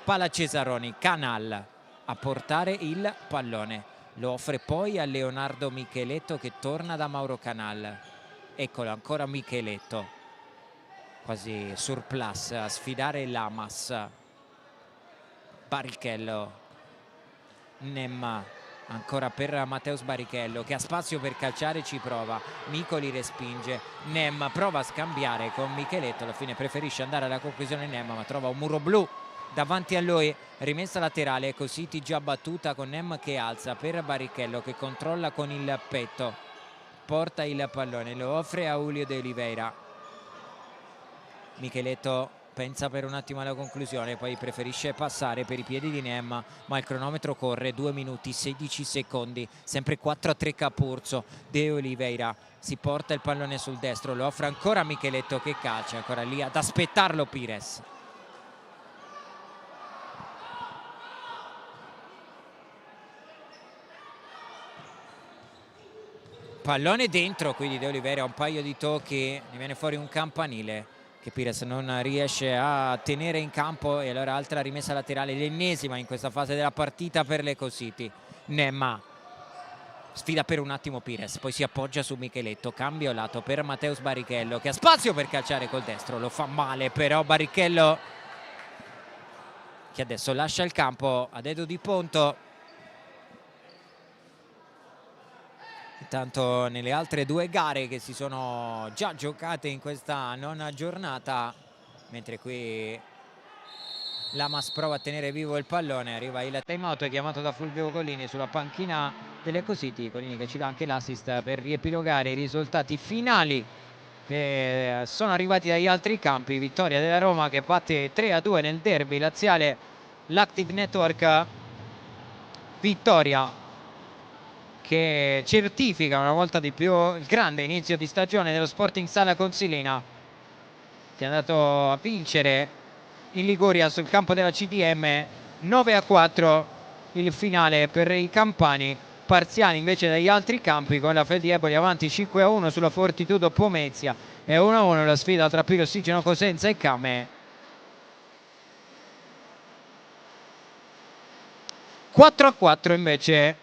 Pala Cesaroni. Canal a portare il pallone, lo offre poi a Leonardo Micheletto che torna da Mauro Canal. Eccolo ancora Micheletto, quasi surplus a sfidare Lamas. Barrichello, Nemma ancora per Matteus Barrichello che ha spazio per calciare, ci prova, Micoli respinge, Nemma prova a scambiare con Micheletto, alla fine preferisce andare alla conclusione Nemma ma trova un muro blu davanti a lui. Rimessa laterale, Eco City già battuta con Nemma che alza per Barrichello che controlla con il petto, porta il pallone, lo offre a Julio De Oliveira. Micheletto pensa per un attimo alla conclusione, poi preferisce passare per i piedi di Nemma, ma il cronometro corre, 2 minuti 16 secondi, sempre 4-3 Capurso. De Oliveira si porta il pallone sul destro, lo offre ancora a Micheletto che calcia, ancora lì ad aspettarlo Pires. Pallone dentro, quindi De Oliveira un paio di tocchi, ne viene fuori un campanile che Pires non riesce a tenere in campo, e allora altra rimessa laterale, l'ennesima in questa fase della partita per l'Eco City. Nemma sfida per un attimo Pires, poi si appoggia su Micheletto, cambio lato per Matteus Barrichello che ha spazio per calciare col destro, lo fa male però Barrichello che adesso lascia il campo a dedo di Ponto. Intanto nelle altre 2 gare che si sono già giocate in questa nona giornata, mentre qui Lamas prova a tenere vivo il pallone, arriva il time out chiamato da Fulvio Colini sulla panchina dell'Eco City, Colini che ci dà anche l'assist per riepilogare i risultati finali che sono arrivati dagli altri campi. Vittoria della Roma che batte 3-2 nel derby laziale l'Active Network vittoria che certifica una volta di più il grande inizio di stagione dello Sporting Sala Consilina, che è andato a vincere in Liguria sul campo della CDM 9-4 il finale per i campani. Parziali invece dagli altri campi, con la Feldi Eboli avanti 5-1 sulla Fortitudo Pomezia e 1-1 la sfida tra Pilo Ossigeno Cosenza e Came. 4-4 invece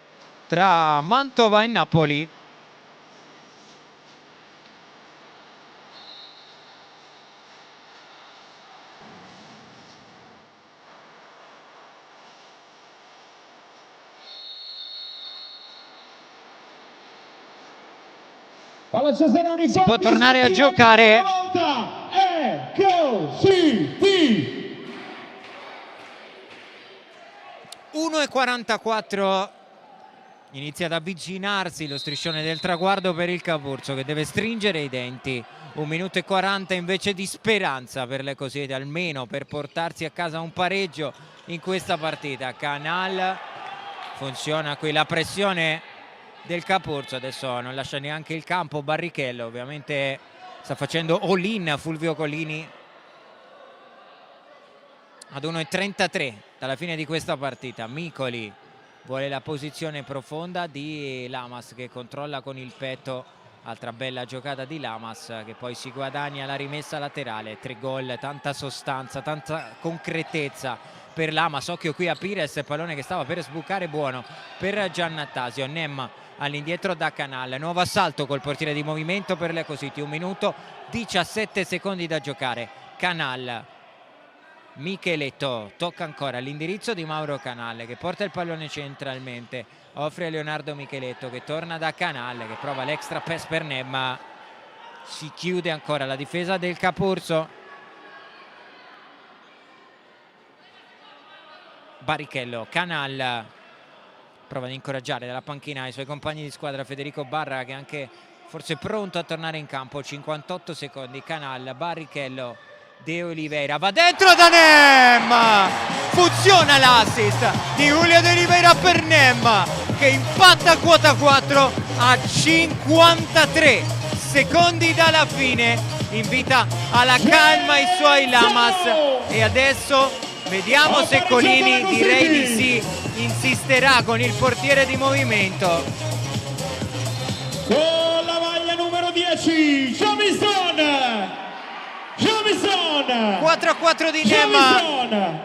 tra Mantova e Napoli. Si può tornare a giocare. 1:44, inizia ad avvicinarsi lo striscione del traguardo per il Capurzo, che deve stringere i denti. 1:40 invece di speranza per le Cosite, almeno per portarsi a casa un pareggio in questa partita. Canal, funziona qui la pressione del Capurzo, adesso non lascia neanche il campo. Barrichello ovviamente sta facendo all-in Fulvio Collini ad 1:33 dalla fine di questa partita. Micoli vuole la posizione profonda di Lamas, che controlla con il petto. Altra bella giocata di Lamas, che poi si guadagna la rimessa laterale. 3 gol, tanta sostanza, tanta concretezza per Lamas. Occhio qui a Pires, pallone che stava per sbucare, buono per Giannattasio. Nem all'indietro da Canal, nuovo assalto col portiere di movimento per le Cositi. 1 minuto 17 secondi da giocare. Canal, Micheletto, tocca ancora l'indirizzo di Mauro Canal, che porta il pallone centralmente, offre a Leonardo Micheletto, che torna da Canal, che prova l'extra pass per Nem. Si chiude ancora la difesa del Capurzo. Barrichello, Canal prova ad incoraggiare dalla panchina i suoi compagni di squadra. Federico Barra, che è anche forse pronto a tornare in campo. 58 secondi. Canal, Barrichello, De Oliveira, va dentro da Nem. Funziona l'assist di Julio De Oliveira per Nem, che impatta quota 4 a 53 secondi dalla fine. Invita alla calma i suoi Lamas, e adesso vediamo se Colini, direi di sì, insisterà con il portiere di movimento. Con la maglia numero 10, Jamison! 4-4 di Nem.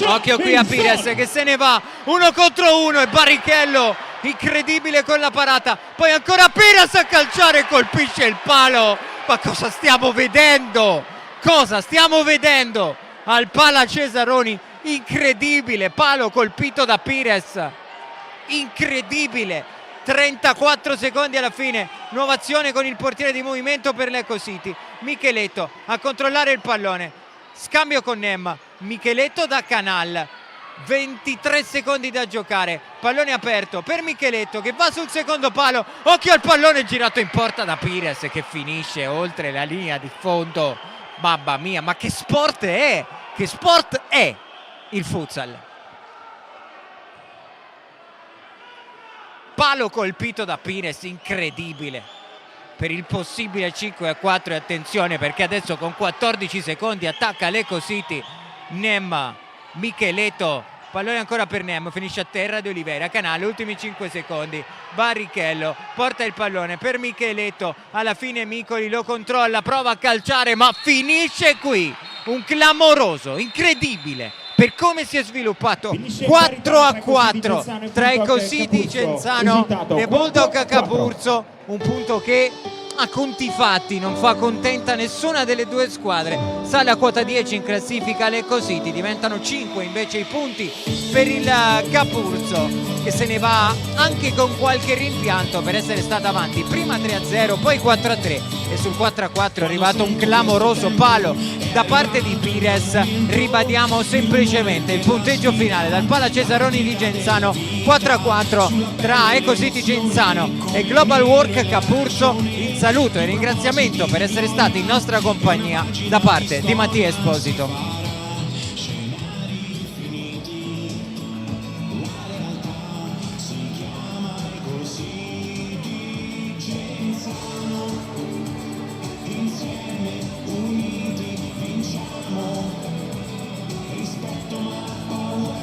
Occhio qui a Pires, che se ne va 1 contro 1, e Barrichello incredibile con la parata. Poi ancora Pires a calciare e colpisce il palo. Ma cosa stiamo vedendo? Cosa stiamo vedendo al Pala Cesaroni? Incredibile, palo colpito da Pires, incredibile. 34 secondi alla fine, nuova azione con il portiere di movimento per l'Eco City. Micheletto a controllare il pallone, scambio con Nem. Micheletto da Canal, 23 secondi da giocare, pallone aperto per Micheletto, che va sul secondo palo. Occhio al pallone girato in porta da Pires, che finisce oltre la linea di fondo. Mamma mia, ma che sport è? Che sport è il futsal? Palo colpito da Pires, incredibile, per il possibile 5-4. E attenzione, perché adesso con 14 secondi attacca l'Eco City. Nem, Micheletto, pallone ancora per Nem, finisce a terra De Oliveira. Canale, ultimi 5 secondi. Barrichello porta il pallone per Micheletto, alla fine Micoli lo controlla, prova a calciare, ma finisce qui. Un clamoroso, incredibile, per come si è sviluppato. 4-4 tra Eco City Genzano e Bulldog Capurzo. Un punto che a conti fatti non fa contenta nessuna delle due squadre. Sale a quota 10 in classifica l'Eco City, diventano 5 invece i punti per il Capurzo, che se ne va anche con qualche rimpianto per essere stata avanti prima 3-0, poi 4-3, e sul 4-4 è arrivato un clamoroso palo da parte di Pires. Ribadiamo semplicemente il punteggio finale dal Pala Cesaroni di Genzano: 4-4 tra Eco City Genzano e Global Work Capurzo. Il saluto e ringraziamento per essere stati in nostra compagnia da parte di Mattia Esposito. Insieme uniti vinciamo, rispetto ma paura